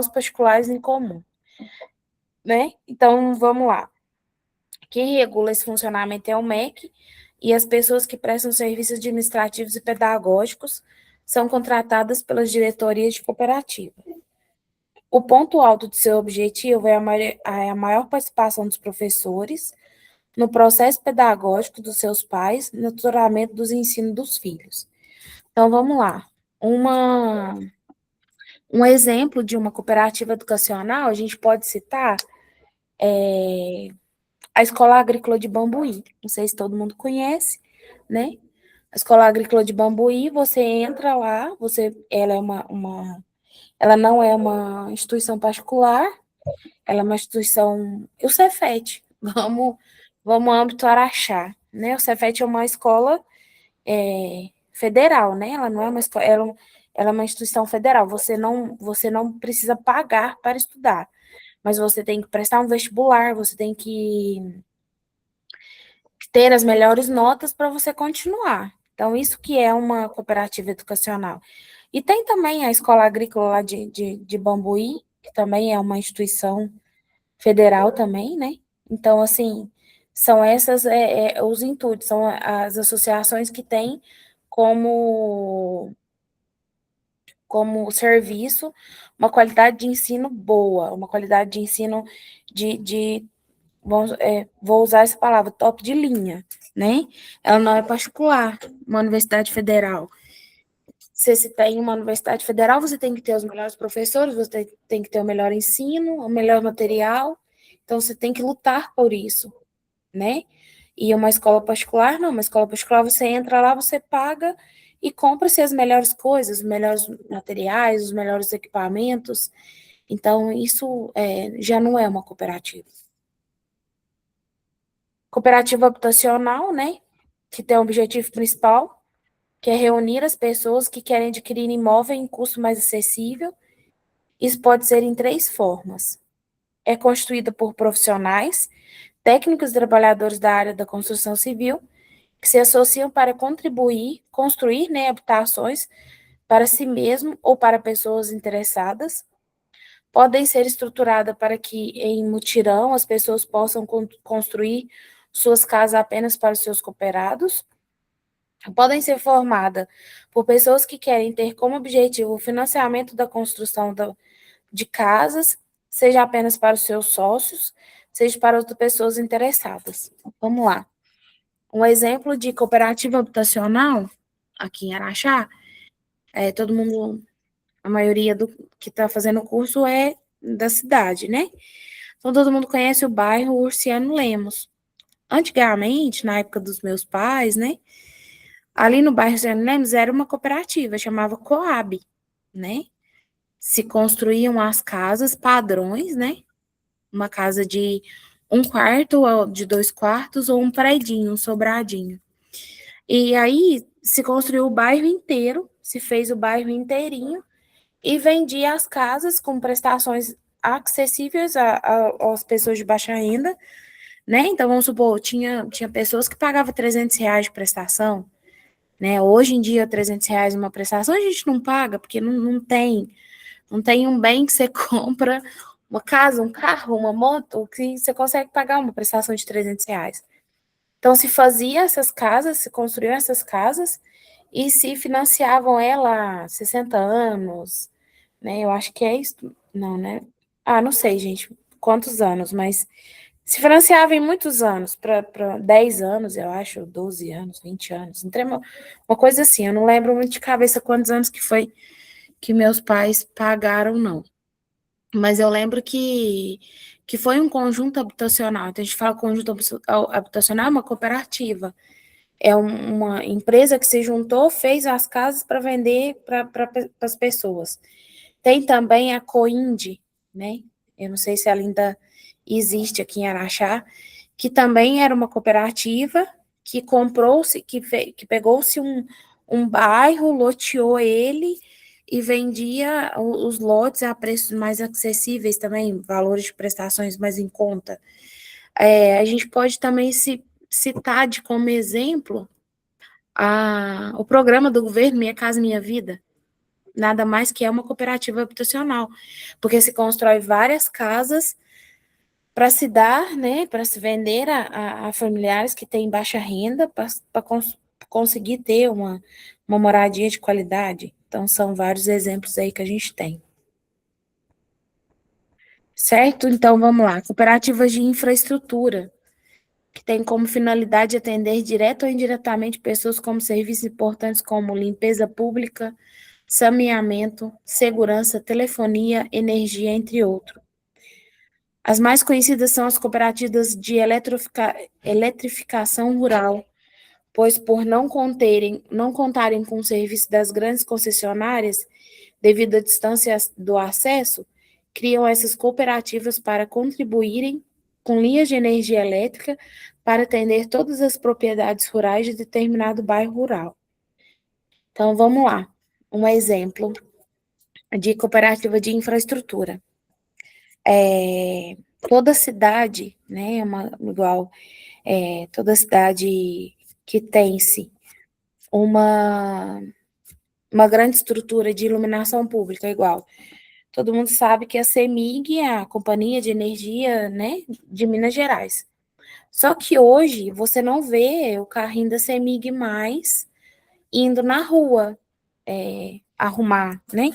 particulares em comum, né? Então, vamos lá. Quem regula esse funcionamento é o MEC e as pessoas que prestam serviços administrativos e pedagógicos são contratadas pelas diretorias de cooperativa. O ponto alto do seu objetivo é a maior participação dos professores no processo pedagógico dos seus pais, no tutoramento dos ensinos dos filhos. Então, vamos lá. Um exemplo de uma cooperativa educacional, a gente pode citar a Escola Agrícola de Bambuí. Não sei se todo mundo conhece, né? A Escola Agrícola de Bambuí, você entra lá, ela é ela não é uma instituição particular, ela é uma instituição, o Cefet, vamos âmbito Araxá, né? O Cefet é uma escola federal, né? Ela não é uma escola, ela é uma instituição federal. Você não precisa pagar para estudar, mas você tem que prestar um vestibular, você tem que ter as melhores notas para você continuar. Então, isso que é uma cooperativa educacional. E tem também a Escola Agrícola lá de Bambuí, que também é uma instituição federal também, né? Então, assim, são essas os intuitos, são as associações que têm como, como serviço uma qualidade de ensino boa, uma qualidade de ensino de vou usar essa palavra, top de linha, né? Ela não é particular, uma universidade federal. Se você tem uma universidade federal, você tem que ter os melhores professores, você tem que ter o melhor ensino, o melhor material, então você tem que lutar por isso, né? E uma escola particular, não, uma escola particular você entra lá, você paga e compra-se as melhores coisas, os melhores materiais, os melhores equipamentos, então isso já não é uma cooperativa. Cooperativa habitacional, né, que tem o objetivo principal, que é reunir as pessoas que querem adquirir imóvel em custo mais acessível. Isso pode ser em três formas. É constituída por profissionais, técnicos e trabalhadores da área da construção civil, que se associam para construir, né, habitações para si mesmo ou para pessoas interessadas. Podem ser estruturadas para que, em mutirão, as pessoas possam construir suas casas apenas para os seus cooperados. Podem ser formadas por pessoas que querem ter como objetivo o financiamento da construção de casas, seja apenas para os seus sócios, seja para outras pessoas interessadas. Vamos lá. Um exemplo de cooperativa habitacional, aqui em Araxá, todo mundo, a maioria do que está fazendo o curso é da cidade, né? Então, todo mundo conhece o bairro Urciano Lemos. Antigamente, na época dos meus pais, né? Ali no bairro Urciano Lemos era uma cooperativa, chamava Coab, né? Se construíam as casas padrões, né? Uma casa de um quarto, ou de dois quartos, ou um predinho, um sobradinho. E aí se construiu o bairro inteiro, se fez o bairro inteirinho e vendia as casas com prestações acessíveis às pessoas de baixa renda, né? Então, vamos supor, tinha pessoas que pagavam R$ 300 de prestação, né? Hoje em dia, R$ 300 uma prestação, a gente não paga, porque não tem um bem que você compra, uma casa, um carro, uma moto, que você consegue pagar uma prestação de R$ 300. Então, se fazia essas casas, se construíam essas casas e se financiavam ela há 60 anos, né? Eu acho que é isso. Não, né? Ah, não sei, gente, quantos anos, mas se financiava em muitos anos, para 10 anos, eu acho, 12 anos, 20 anos. Então, uma coisa assim, eu não lembro muito de cabeça quantos anos que foi que meus pais pagaram, não. Mas eu lembro que foi um conjunto habitacional. Então, a gente fala conjunto habitacional, é uma cooperativa. É uma empresa que se juntou, fez as casas para vender para as pessoas. Tem também a Coinde, né? Eu não sei se ela ainda existe aqui em Araxá, que também era uma cooperativa que comprou-se, que pegou-se um bairro, loteou ele e vendia os lotes a preços mais acessíveis também, valores de prestações mais em conta. A gente pode também citar de como exemplo o programa do governo Minha Casa Minha Vida, nada mais que é uma cooperativa habitacional, porque se constrói várias casas para se dar, né, para se vender a familiares que têm baixa renda, para conseguir ter uma moradia de qualidade. Então, são vários exemplos aí que a gente tem. Certo? Então, vamos lá. Cooperativas de infraestrutura, que tem como finalidade atender direto ou indiretamente pessoas como serviços importantes como limpeza pública, saneamento, segurança, telefonia, energia, entre outros. As mais conhecidas são as cooperativas de eletrificação rural, pois por não contarem com o serviço das grandes concessionárias, devido à distância do acesso, criam essas cooperativas para contribuírem com linhas de energia elétrica para atender todas as propriedades rurais de determinado bairro rural. Então, vamos lá. Um exemplo de cooperativa de infraestrutura. Toda cidade, né, toda cidade que tem-se uma, uma grande estrutura de iluminação pública, igual. Todo mundo sabe que a CEMIG é a Companhia de Energia, né, de Minas Gerais. Só que hoje você não vê o carrinho da CEMIG mais indo na rua arrumar, né?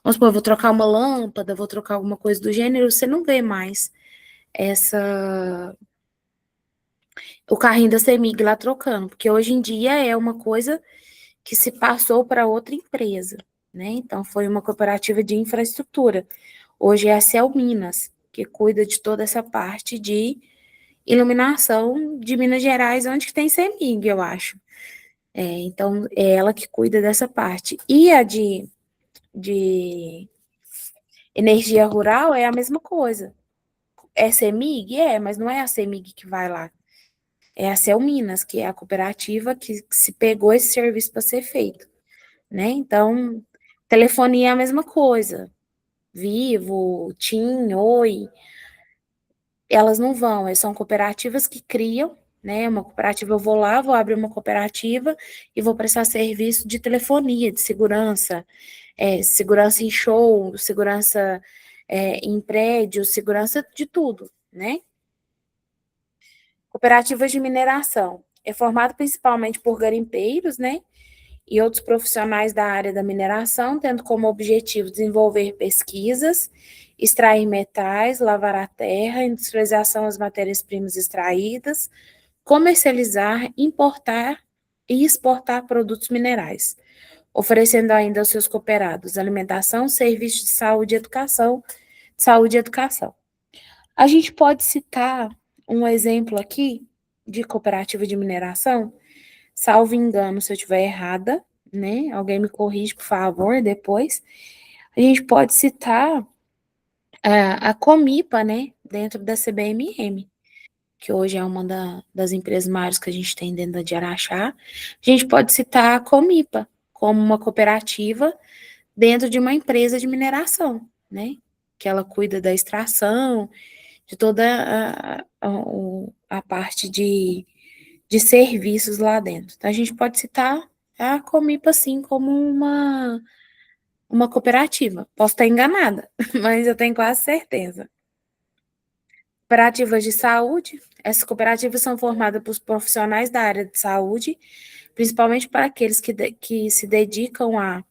Vamos supor, vou trocar uma lâmpada, vou trocar alguma coisa do gênero, você não vê mais essa o carrinho da CEMIG lá trocando, porque hoje em dia é uma coisa que se passou para outra empresa, né? Então foi uma cooperativa de infraestrutura. Hoje é a Cel Minas, que cuida de toda essa parte de iluminação de Minas Gerais, onde que tem CEMIG, eu acho. Então, é ela que cuida dessa parte. E a de energia rural é a mesma coisa. É CEMIG? É, mas não é a CEMIG que vai lá. É a Cel Minas, que é a cooperativa que se pegou esse serviço para ser feito, né? Então, telefonia é a mesma coisa. Vivo, TIM, Oi, elas não vão, são cooperativas que criam, né? Uma cooperativa, eu vou lá, vou abrir uma cooperativa e vou prestar serviço de telefonia, de segurança, segurança em show, segurança em prédio, segurança de tudo, né? Cooperativas de mineração. É formado principalmente por garimpeiros, né? E outros profissionais da área da mineração, tendo como objetivo desenvolver pesquisas, extrair metais, lavar a terra, industrialização das matérias-primas extraídas, comercializar, importar e exportar produtos minerais, oferecendo ainda aos seus cooperados alimentação, serviços de saúde e educação. A gente pode citar um exemplo aqui de cooperativa de mineração, salvo engano, se eu estiver errada, né? Alguém me corrige, por favor, depois. A gente pode citar a Comipa, né? Dentro da CBMM, que hoje é uma das empresas maiores que a gente tem dentro de Araxá. A gente pode citar a Comipa como uma cooperativa dentro de uma empresa de mineração, né? Que ela cuida da extração, de toda a parte de serviços lá dentro. Então, a gente pode citar a Comipa, assim, como uma cooperativa. Posso estar enganada, mas eu tenho quase certeza. Cooperativas de saúde. Essas cooperativas são formadas por profissionais da área de saúde, principalmente para aqueles que se dedicam à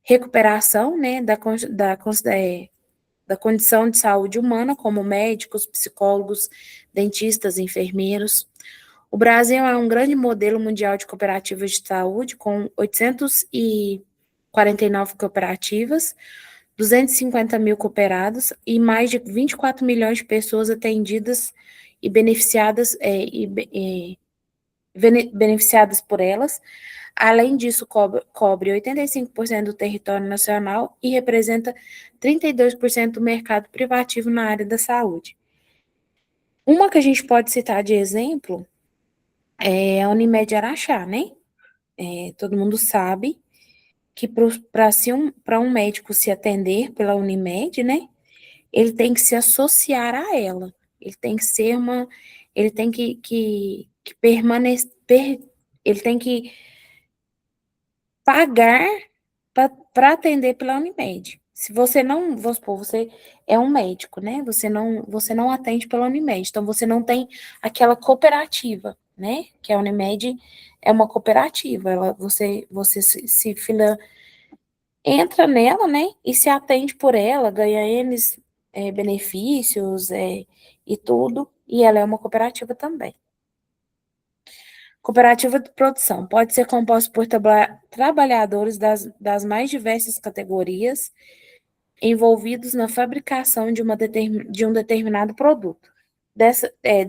recuperação, né, da condição de saúde humana, como médicos, psicólogos, dentistas, enfermeiros. O Brasil é um grande modelo mundial de cooperativas de saúde, com 849 cooperativas, 250 mil cooperados e mais de 24 milhões de pessoas atendidas e beneficiadas, beneficiadas por elas. Além disso, cobre 85% do território nacional e representa 32% do mercado privativo na área da saúde. Uma que a gente pode citar de exemplo é a Unimed Araxá, né? Todo mundo sabe que para um médico se atender pela Unimed, né? Ele tem que se associar a ela. Ele tem que ser uma. Ele tem que permanecer. Ele tem que pagar para atender pela Unimed. Se você não, vamos supor, você é um médico, né? Você não atende pela Unimed, então você não tem aquela cooperativa, né? Que a Unimed é uma cooperativa, você se fila, entra nela, né? E se atende por ela, ganha N benefícios e tudo, e ela é uma cooperativa também. Cooperativa de produção pode ser composta por trabalhadores das mais diversas categorias envolvidos na fabricação de um determinado produto,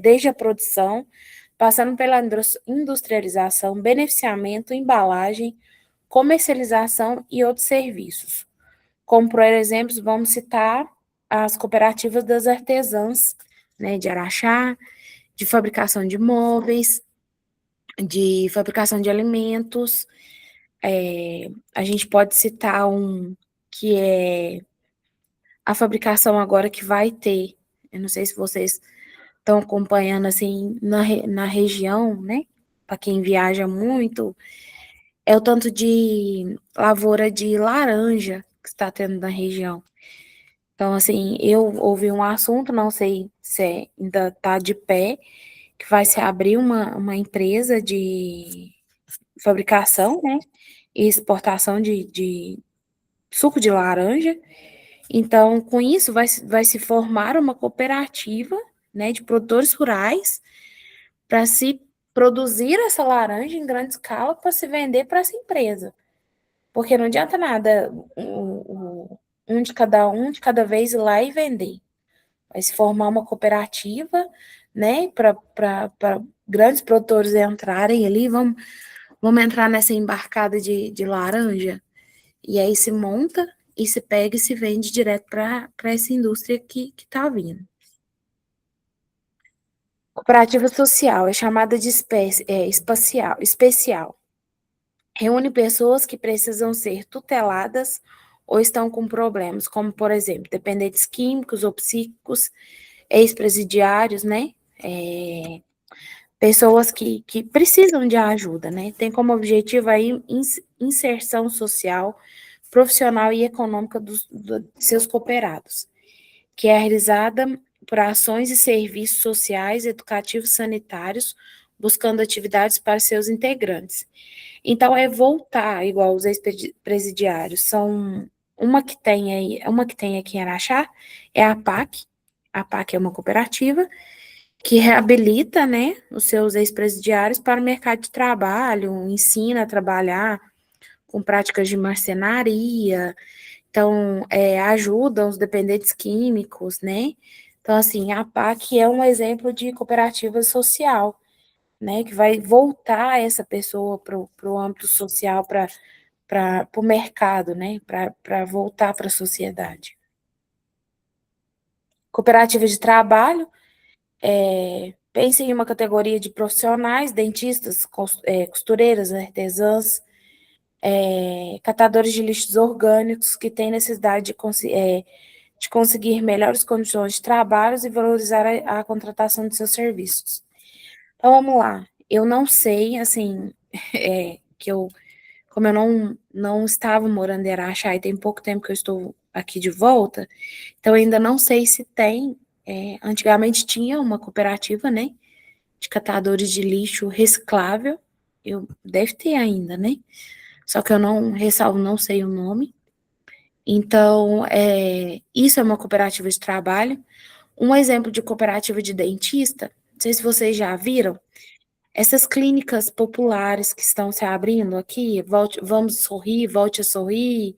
desde a produção, passando pela industrialização, beneficiamento, embalagem, comercialização e outros serviços. Como, por exemplo, vamos citar as cooperativas das artesãs, né, de Araxá, de fabricação de móveis, de fabricação de alimentos. A gente pode citar um que é a fabricação agora que vai ter, eu não sei se vocês estão acompanhando assim na região, né? Para quem viaja muito, é o tanto de lavoura de laranja que está tendo na região. Então, assim, eu ouvi um assunto, não sei se ainda está de pé, que vai se abrir uma empresa de fabricação, né? E exportação de suco de laranja. Então, com isso, vai se formar uma cooperativa, né, de produtores rurais para se produzir essa laranja em grande escala para se vender para essa empresa. Porque não adianta nada um de cada vez ir lá e vender. Vai se formar uma cooperativa, né, para grandes produtores entrarem ali, vamos entrar nessa embarcada de laranja. E aí se monta e se pega e se vende direto para essa indústria que está vindo. Cooperativa social é chamada de especial. Reúne pessoas que precisam ser tuteladas ou estão com problemas, como, por exemplo, dependentes químicos ou psíquicos, ex-presidiários, né? Pessoas que precisam de ajuda, né? Tem como objetivo aí inserção social, profissional e econômica de seus cooperados, que é realizada por ações e serviços sociais, educativos, sanitários, buscando atividades para seus integrantes. Então, é voltar, igual os ex-presidiários, são uma que tem aqui em Araxá, é a PAC. A PAC é uma cooperativa que reabilita, né, os seus ex-presidiários para o mercado de trabalho, ensina a trabalhar com práticas de marcenaria, então, ajuda os dependentes químicos, né? Então, assim, a PAC é um exemplo de cooperativa social, né, que vai voltar essa pessoa para o âmbito social, para o mercado, né, para voltar para a sociedade. Cooperativa de trabalho, pense em uma categoria de profissionais, dentistas, costureiras, artesãs, catadores de lixos orgânicos que têm necessidade de conseguir melhores condições de trabalho e valorizar a contratação de seus serviços. Então, vamos lá. Eu não sei, assim, que eu como eu não estava morando em Araxá e tem pouco tempo que eu estou aqui de volta, então ainda não sei se tem. Antigamente tinha uma cooperativa, né, de catadores de lixo reciclável. Deve ter ainda, né? Só que eu não ressalvo, não sei o nome. Então, isso é uma cooperativa de trabalho. Um exemplo de cooperativa de dentista, não sei se vocês já viram, essas clínicas populares que estão se abrindo aqui, vamos sorrir, volte a sorrir,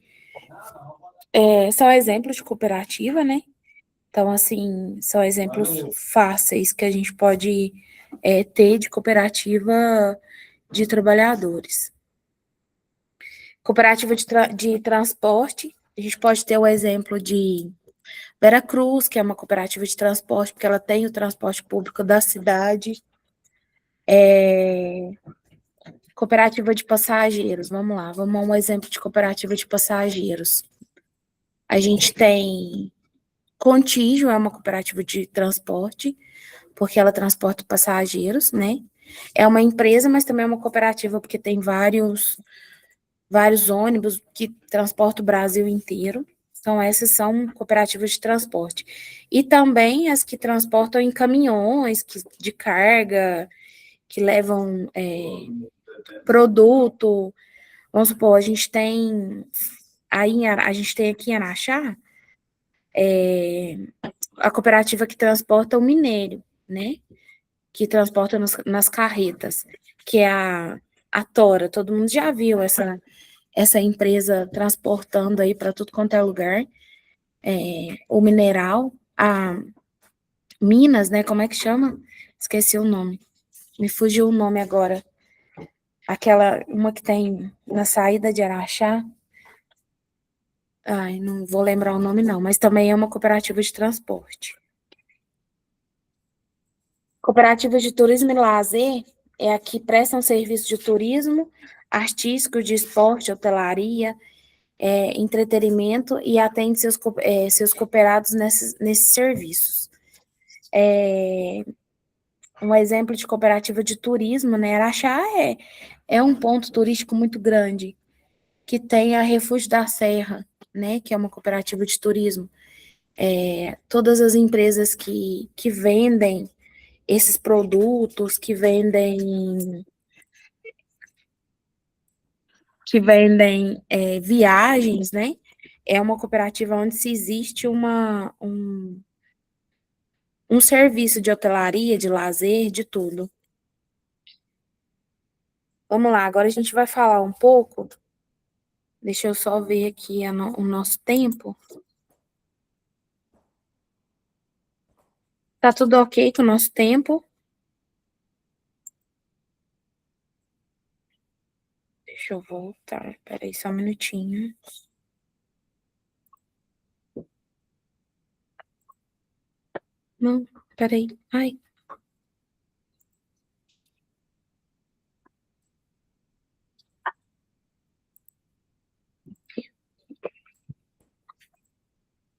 são exemplos de cooperativa, né? Então, assim, são exemplos fáceis que a gente pode ter de cooperativa de trabalhadores. Cooperativa de transporte, a gente pode ter o exemplo de Veracruz, que é uma cooperativa de transporte, porque ela tem o transporte público da cidade. Cooperativa de passageiros, vamos lá, vamos a um exemplo de cooperativa de passageiros. A gente tem Contígio, é uma cooperativa de transporte, porque ela transporta passageiros, né? É uma empresa, mas também é uma cooperativa, porque tem vários ônibus que transportam o Brasil inteiro. Então, essas são cooperativas de transporte. E também as que transportam em caminhões de carga, que levam produto. Vamos supor, a gente tem a gente tem aqui em Araxá a cooperativa que transporta o minério, né? Que transporta nas carretas, que é a Tora. Todo mundo já viu essa empresa transportando aí para tudo quanto é lugar o mineral, a Minas, né? Como é que chama? Esqueci o nome. Me fugiu o nome agora. Aquela, uma que tem na saída de Araxá. Ai, não vou lembrar o nome não, mas também é uma cooperativa de transporte. Cooperativas de turismo e lazer é a que prestam serviço de turismo, artístico, de esporte, hotelaria, entretenimento e atende seus cooperados nesses serviços. Um exemplo de cooperativa de turismo, né? Araxá é um ponto turístico muito grande, que tem a Refúgio da Serra, né? Que é uma cooperativa de turismo. Todas as empresas que vendem esses produtos, que vendem viagens, né? É uma cooperativa onde se existe um serviço de hotelaria, de lazer, de tudo. Vamos lá, agora a gente vai falar um pouco. Deixa eu só ver aqui o nosso tempo. Tá tudo ok com o nosso tempo? Deixa eu voltar. Peraí, só um minutinho. Não, peraí. Ai,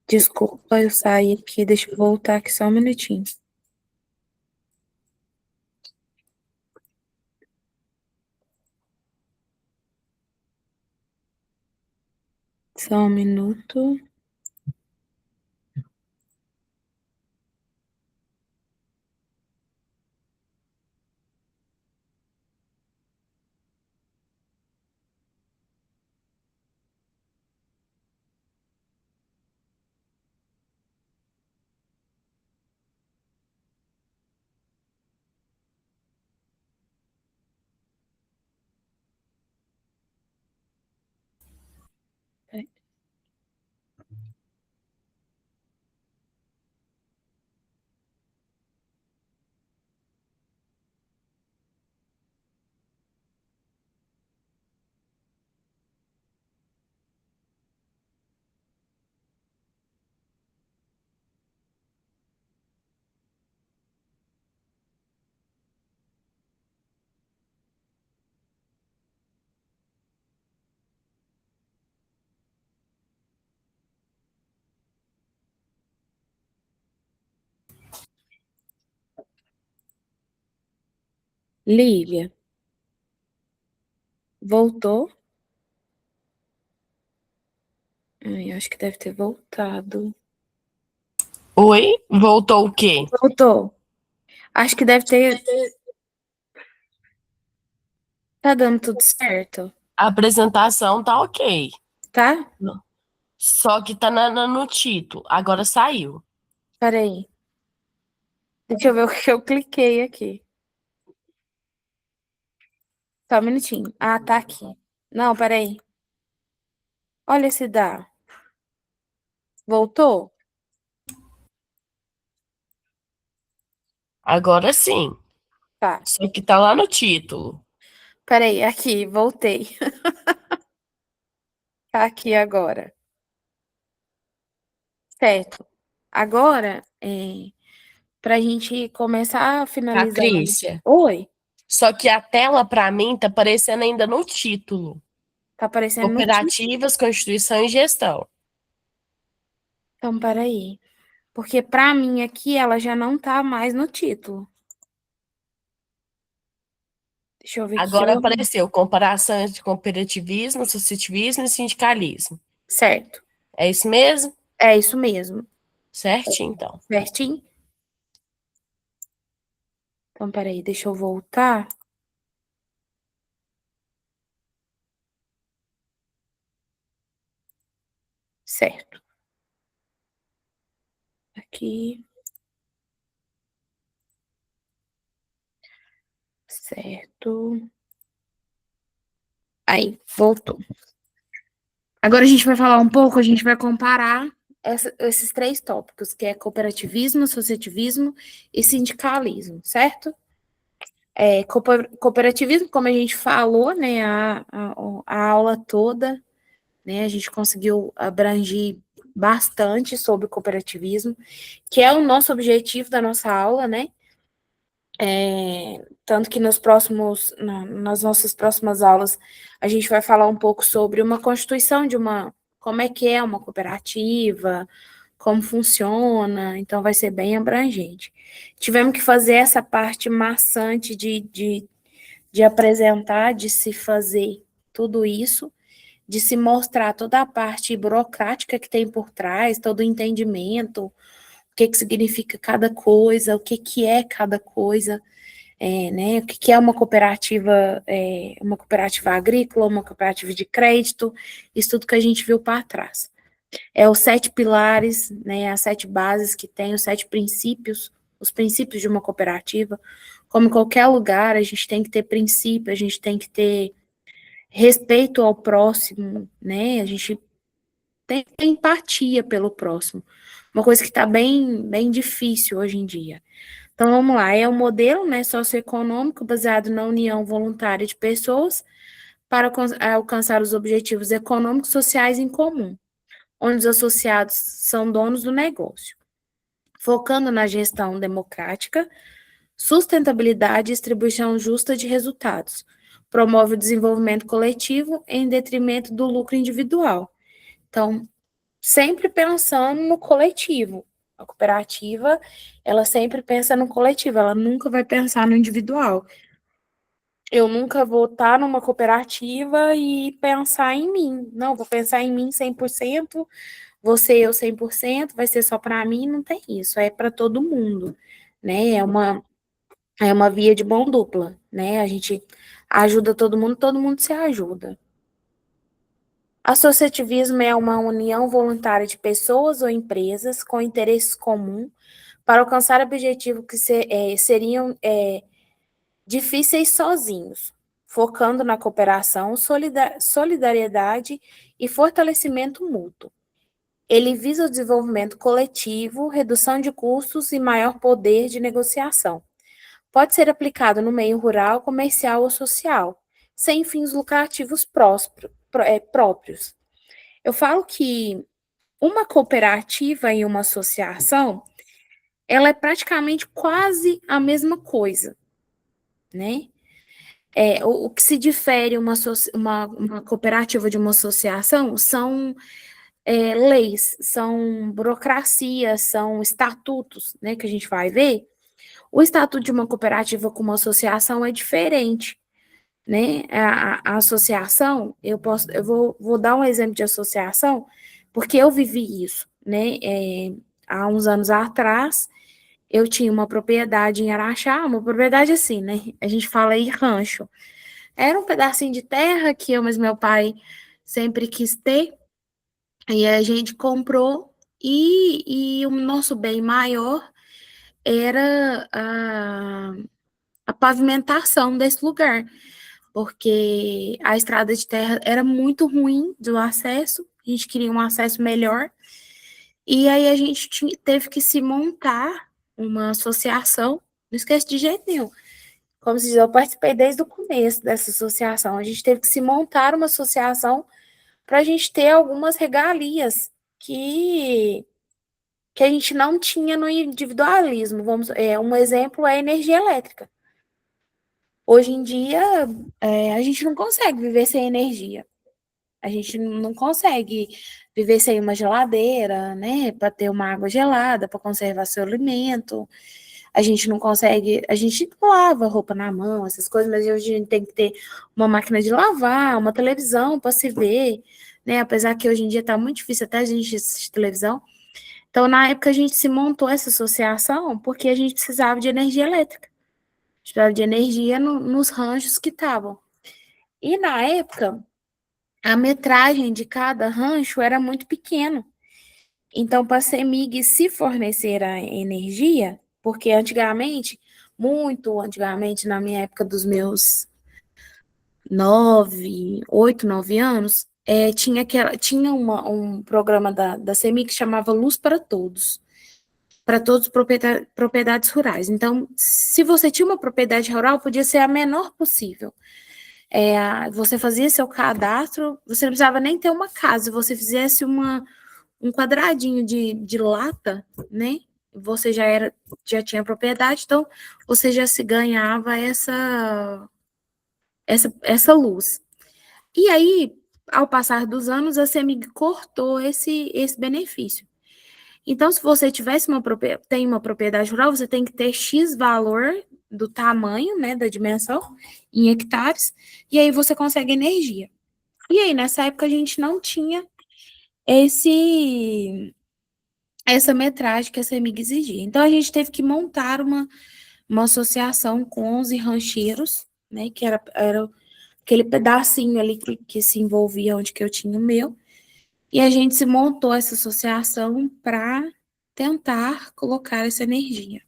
desculpa, eu saí aqui. Deixa eu voltar aqui só um minutinho. Só um minuto. Peraí. Lívia, voltou? Ai, acho que deve ter voltado. Oi? Voltou o quê? Voltou. Acho que deve ter. Tá dando tudo certo, A apresentação tá ok. tá? Só que tá no título. Agora saiu. Peraí. Deixa eu ver o que eu cliquei aqui. Só um minutinho. Ah, tá aqui. Não, peraí. Olha se dá. Voltou? Agora sim. Tá. Só que tá lá no título. Peraí, aqui, voltei. Tá aqui agora. Certo. Agora, pra gente começar a finalizar. Patrícia. Oi, Só que a tela, pra mim, tá aparecendo ainda no título. tá aparecendo no título. Cooperativas, Constituição e Gestão. Então, peraí. Porque pra mim aqui ela já não tá mais no título. Deixa eu ver aqui. Agora apareceu comparação entre cooperativismo, associativismo e sindicalismo. Certo. É isso mesmo? É isso mesmo. Certinho, então. Certinho? Então, peraí, deixa eu voltar. Certo. Aqui. Certo. Aí, voltou. Agora a gente vai falar um pouco, a gente vai comparar esses três tópicos, que é cooperativismo, associativismo e sindicalismo, certo? Cooperativismo, como a gente falou, né, a aula toda, né, a gente conseguiu abranger bastante sobre cooperativismo, que é o nosso objetivo da nossa aula, né? Tanto que nas nossas próximas aulas, a gente vai falar um pouco sobre uma constituição de como é uma cooperativa, como funciona, então vai ser bem abrangente. Tivemos que fazer essa parte maçante de apresentar, de se fazer tudo isso, de se mostrar toda a parte burocrática que tem por trás, todo o entendimento, o que significa cada coisa, o que é cada coisa, né, o que é uma cooperativa agrícola, uma cooperativa de crédito, isso tudo que a gente viu para trás. É os 7 pilares, né, as 7 bases que tem, os 7 princípios, os princípios de uma cooperativa. Como em qualquer lugar, a gente tem que ter princípio, a gente tem que ter respeito ao próximo, né, a gente tem que ter empatia pelo próximo. Uma coisa que está bem difícil hoje em dia. Então, vamos lá, é um modelo, né, socioeconômico baseado na união voluntária de pessoas para alcançar os objetivos econômicos e sociais em comum, onde os associados são donos do negócio, focando na gestão democrática, sustentabilidade e distribuição justa de resultados. Promove o desenvolvimento coletivo em detrimento do lucro individual. Então, sempre pensando no coletivo. A cooperativa, ela sempre pensa no coletivo, ela nunca vai pensar no individual. Eu nunca vou estar numa cooperativa e pensar em mim. Não, vou pensar em mim 100%, vou ser eu 100%, vai ser só para mim, não tem isso, é para todo mundo, né? É uma via de mão dupla, né? A gente ajuda todo mundo se ajuda. Associativismo é uma união voluntária de pessoas ou empresas com interesses comuns para alcançar objetivos que seriam difíceis sozinhos, focando na cooperação, solidariedade e fortalecimento mútuo. Ele visa o desenvolvimento coletivo, redução de custos e maior poder de negociação. Pode ser aplicado no meio rural, comercial ou social, sem fins lucrativos próprios. Eu falo que uma cooperativa e uma associação, ela é praticamente quase a mesma coisa, né? O que se difere uma cooperativa de uma associação são leis, são burocracias, são estatutos, né, que a gente vai ver. O estatuto de uma cooperativa com uma associação é diferente, né? A associação, eu vou dar um exemplo de associação porque eu vivi isso, né? Há uns anos atrás, eu tinha uma propriedade em Araxá, uma propriedade assim, né? A gente fala aí rancho. Era um pedacinho de terra que eu, mas meu pai sempre quis ter, e a gente comprou, e o nosso bem maior era a pavimentação desse lugar, porque a estrada de terra era muito ruim do acesso, a gente queria um acesso melhor, e aí a gente teve que se montar uma associação, não esquece de jeito nenhum. Como se diz, eu participei desde o começo dessa associação. A gente teve que se montar uma associação para a gente ter algumas regalias que a gente não tinha no individualismo. Um exemplo é a energia elétrica. Hoje em dia, a gente não consegue viver sem energia. A gente não consegue viver sem uma geladeira, né? Para ter uma água gelada, para conservar seu alimento. A gente não consegue, a gente lava roupa na mão, essas coisas, mas hoje a gente tem que ter uma máquina de lavar, uma televisão para se ver, né? Apesar que hoje em dia está muito difícil até a gente assistir televisão. Então, na época, a gente se montou essa associação porque a gente precisava de energia elétrica. A gente precisava de energia nos ranchos que estavam. E, na época, a metragem de cada rancho era muito pequena. Então, para a CEMIG se fornecer a energia, porque antigamente, muito antigamente, na minha época dos meus 9 anos, tinha um programa da CEMIG que chamava Luz para todos propriedades rurais. Então, se você tinha uma propriedade rural, podia ser a menor possível. Você fazia seu cadastro, você não precisava nem ter uma casa, se você fizesse um quadradinho de lata, né? Você já tinha propriedade, então você já se ganhava essa luz. E aí, ao passar dos anos, a CEMIG cortou esse benefício. Então, se você tem uma propriedade rural, você tem que ter X valor do tamanho, né, da dimensão, em hectares, e aí você consegue energia. E aí, nessa época, a gente não tinha essa metragem que a CEMIG exigia. Então, a gente teve que montar uma associação com 11 rancheiros, né, que era aquele pedacinho ali que se envolvia onde que eu tinha o meu, e a gente se montou essa associação para tentar colocar essa energia.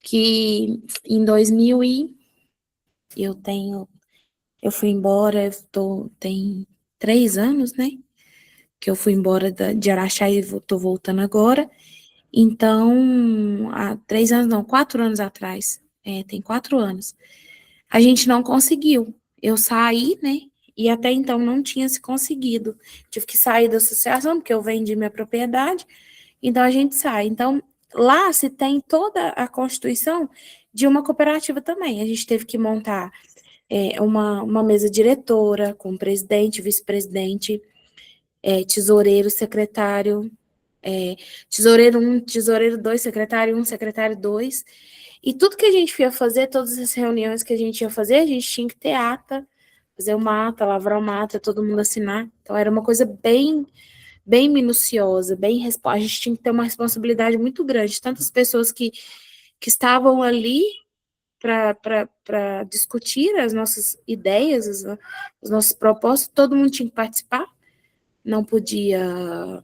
Que em 2000 eu fui embora, tem 3 anos, né? Que eu fui embora de Araxá e estou voltando agora. Então, há 3 anos, não, 4 anos atrás, tem 4 anos, a gente não conseguiu. Eu saí, né? E até então não tinha se conseguido. Tive que sair da associação, porque eu vendi minha propriedade, então a gente sai. Então, lá se tem toda a constituição de uma cooperativa também. A gente teve que montar uma mesa diretora, com presidente, vice-presidente, tesoureiro, secretário, tesoureiro 1, tesoureiro 2, secretário 1, secretário 2. E tudo que a gente ia fazer, todas as reuniões que a gente ia fazer, a gente tinha que ter ata, fazer uma ata, lavrar uma ata, todo mundo assinar. Então, era uma coisa bem minuciosa, a gente tinha que ter uma responsabilidade muito grande. Tantas pessoas que estavam ali para discutir as nossas ideias, os nossos propósitos, todo mundo tinha que participar, não podia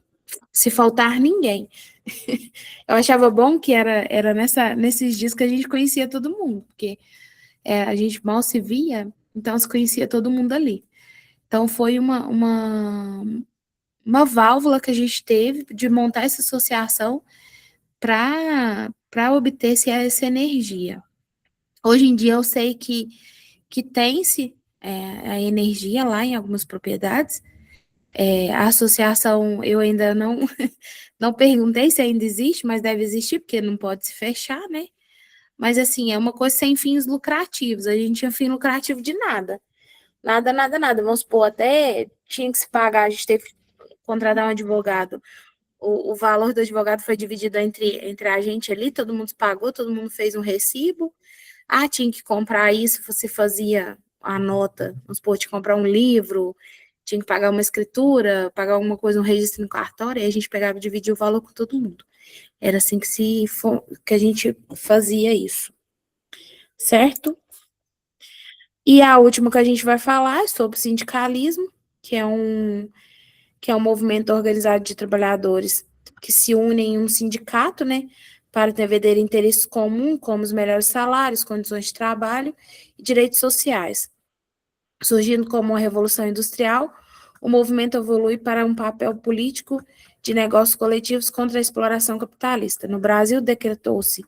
se faltar ninguém. Eu achava bom que era nesses dias que a gente conhecia todo mundo, porque a gente mal se via, então se conhecia todo mundo ali. Então foi uma válvula que a gente teve de montar essa associação para obter essa energia. Hoje em dia eu sei que tem-se a energia lá em algumas propriedades. A associação eu ainda não perguntei se ainda existe, mas deve existir, porque não pode se fechar, né? Mas assim, é uma coisa sem fins lucrativos. A gente tinha fim lucrativo de nada. Nada, nada, nada. Vamos supor, até tinha que se pagar, a gente teve que contratar um advogado. O valor do advogado foi dividido entre a gente ali, todo mundo pagou, todo mundo fez um recibo. Tinha que comprar isso, você fazia a nota, vamos supor, de comprar um livro, tinha que pagar uma escritura, pagar alguma coisa, um registro no cartório, e a gente pegava e dividia o valor com todo mundo. Era assim que a gente fazia isso, certo? E a última que a gente vai falar é sobre sindicalismo, que é um, que é um movimento organizado de trabalhadores que se unem em um sindicato, né, para defender interesses comuns, como os melhores salários, condições de trabalho e direitos sociais. Surgindo como uma revolução industrial, o movimento evolui para um papel político de negócios coletivos contra a exploração capitalista. No Brasil, decretou-se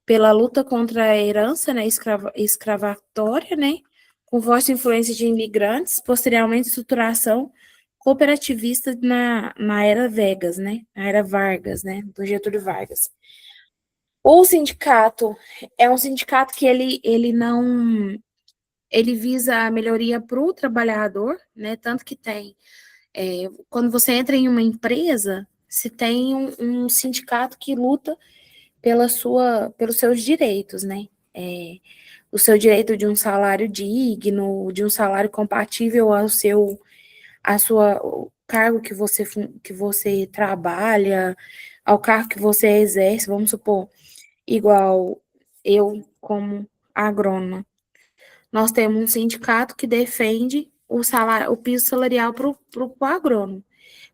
pela luta contra a herança, né, escravatória, né, com forte influência de imigrantes, posteriormente estruturação cooperativista na era Vegas, né, na era Vargas, né, do Getúlio Vargas. O sindicato é um sindicato que ele não, ele visa a melhoria para o trabalhador, né, tanto que tem, quando você entra em uma empresa, se tem um sindicato que luta pelos seus direitos, né? O seu direito de um salário digno, de um salário compatível a sua, o cargo que você trabalha, ao cargo que você exerce, vamos supor, igual eu como agrônoma. Nós temos um sindicato que defende o salário, o piso salarial para o agrônomo.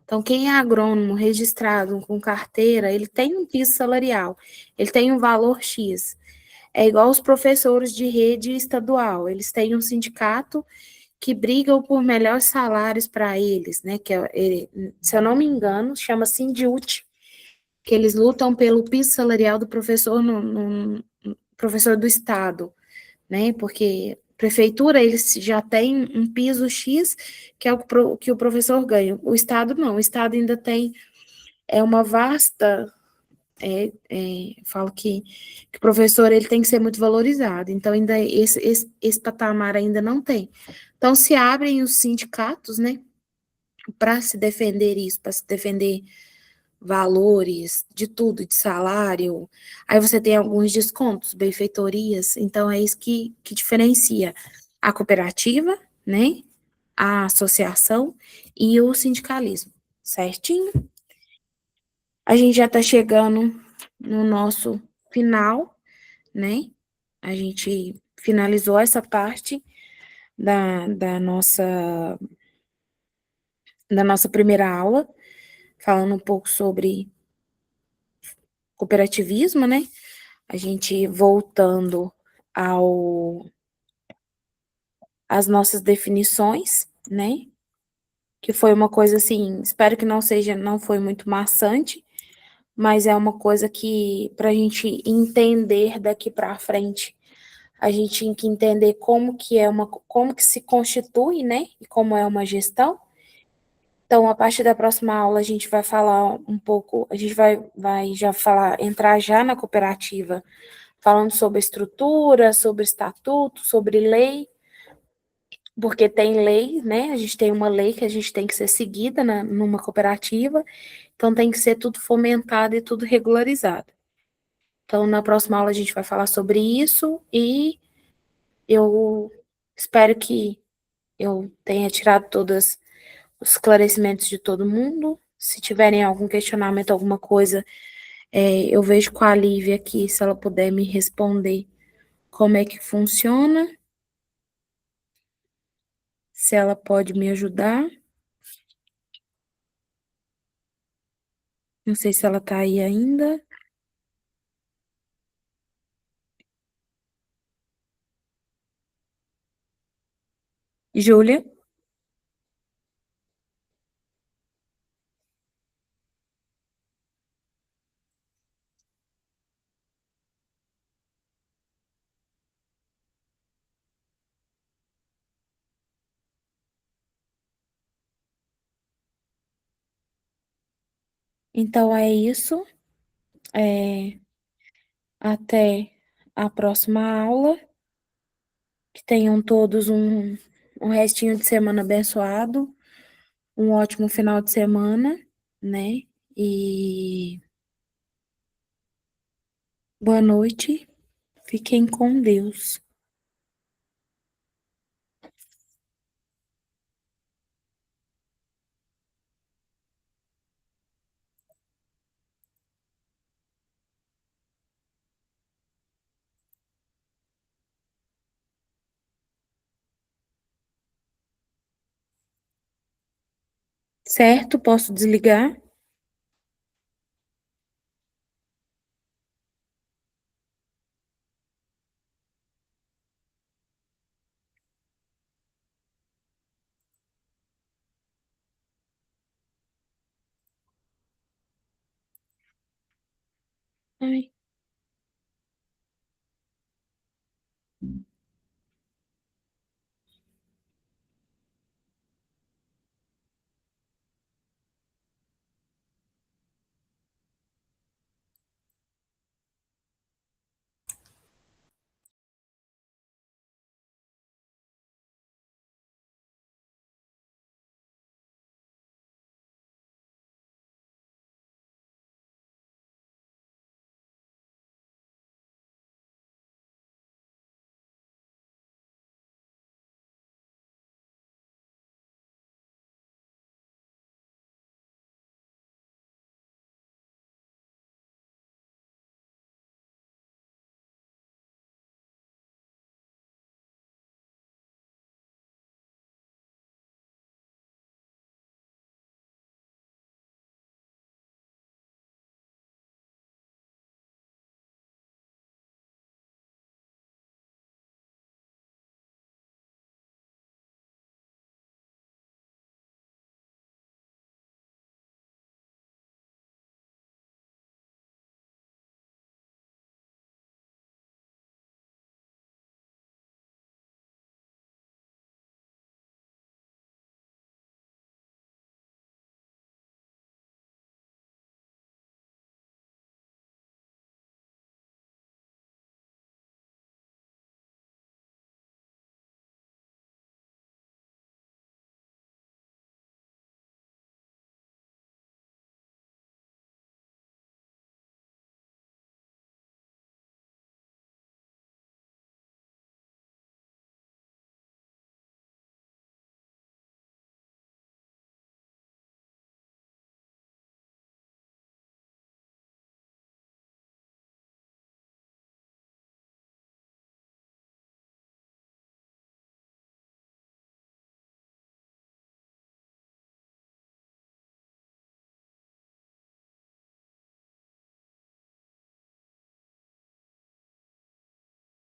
Então, quem é agrônomo registrado com carteira, ele tem um piso salarial, ele tem um valor X. É igual os professores de rede estadual, eles têm um sindicato que brigam por melhores salários para eles, né? Se eu não me engano, chama Sindiut, que eles lutam pelo piso salarial do professor no professor do estado, né? Porque prefeitura eles já tem um piso X que é que o professor ganha. O estado não, o estado ainda tem uma vasta falo que o professor ele tem que ser muito valorizado, então ainda esse patamar ainda não tem. Então se abrem os sindicatos, né, para se defender isso, para se defender valores de tudo, de salário. Aí você tem alguns descontos, benfeitorias, então é isso que diferencia a cooperativa, né, a associação e o sindicalismo, certinho? A gente já está chegando no nosso final, né? A gente finalizou essa parte da nossa primeira aula, falando um pouco sobre cooperativismo, né? A gente voltando ao às nossas definições, né? Que foi uma coisa assim, espero que não foi muito maçante, mas é uma coisa que para a gente entender daqui para frente, a gente tinha que entender como que se constitui, né? E como é uma gestão. Então, a partir da próxima aula, a gente vai falar um pouco, a gente vai já falar, entrar já na cooperativa, falando sobre estrutura, sobre estatuto, sobre lei, porque tem lei, né? A gente tem uma lei que a gente tem que ser seguida numa cooperativa, então tem que ser tudo fomentado e tudo regularizado. Então, na próxima aula, a gente vai falar sobre isso e eu espero que eu tenha tirado todos os esclarecimentos de todo mundo. Se tiverem algum questionamento, alguma coisa, eu vejo com a Lívia aqui, se ela puder me responder como é que funciona, se ela pode me ajudar. Não sei se ela está aí ainda. Júlia? Então é isso. É, até a próxima aula. Que tenham todos um restinho de semana abençoado, um ótimo final de semana, né? E boa noite. Fiquem com Deus. Certo? Posso desligar? Ai.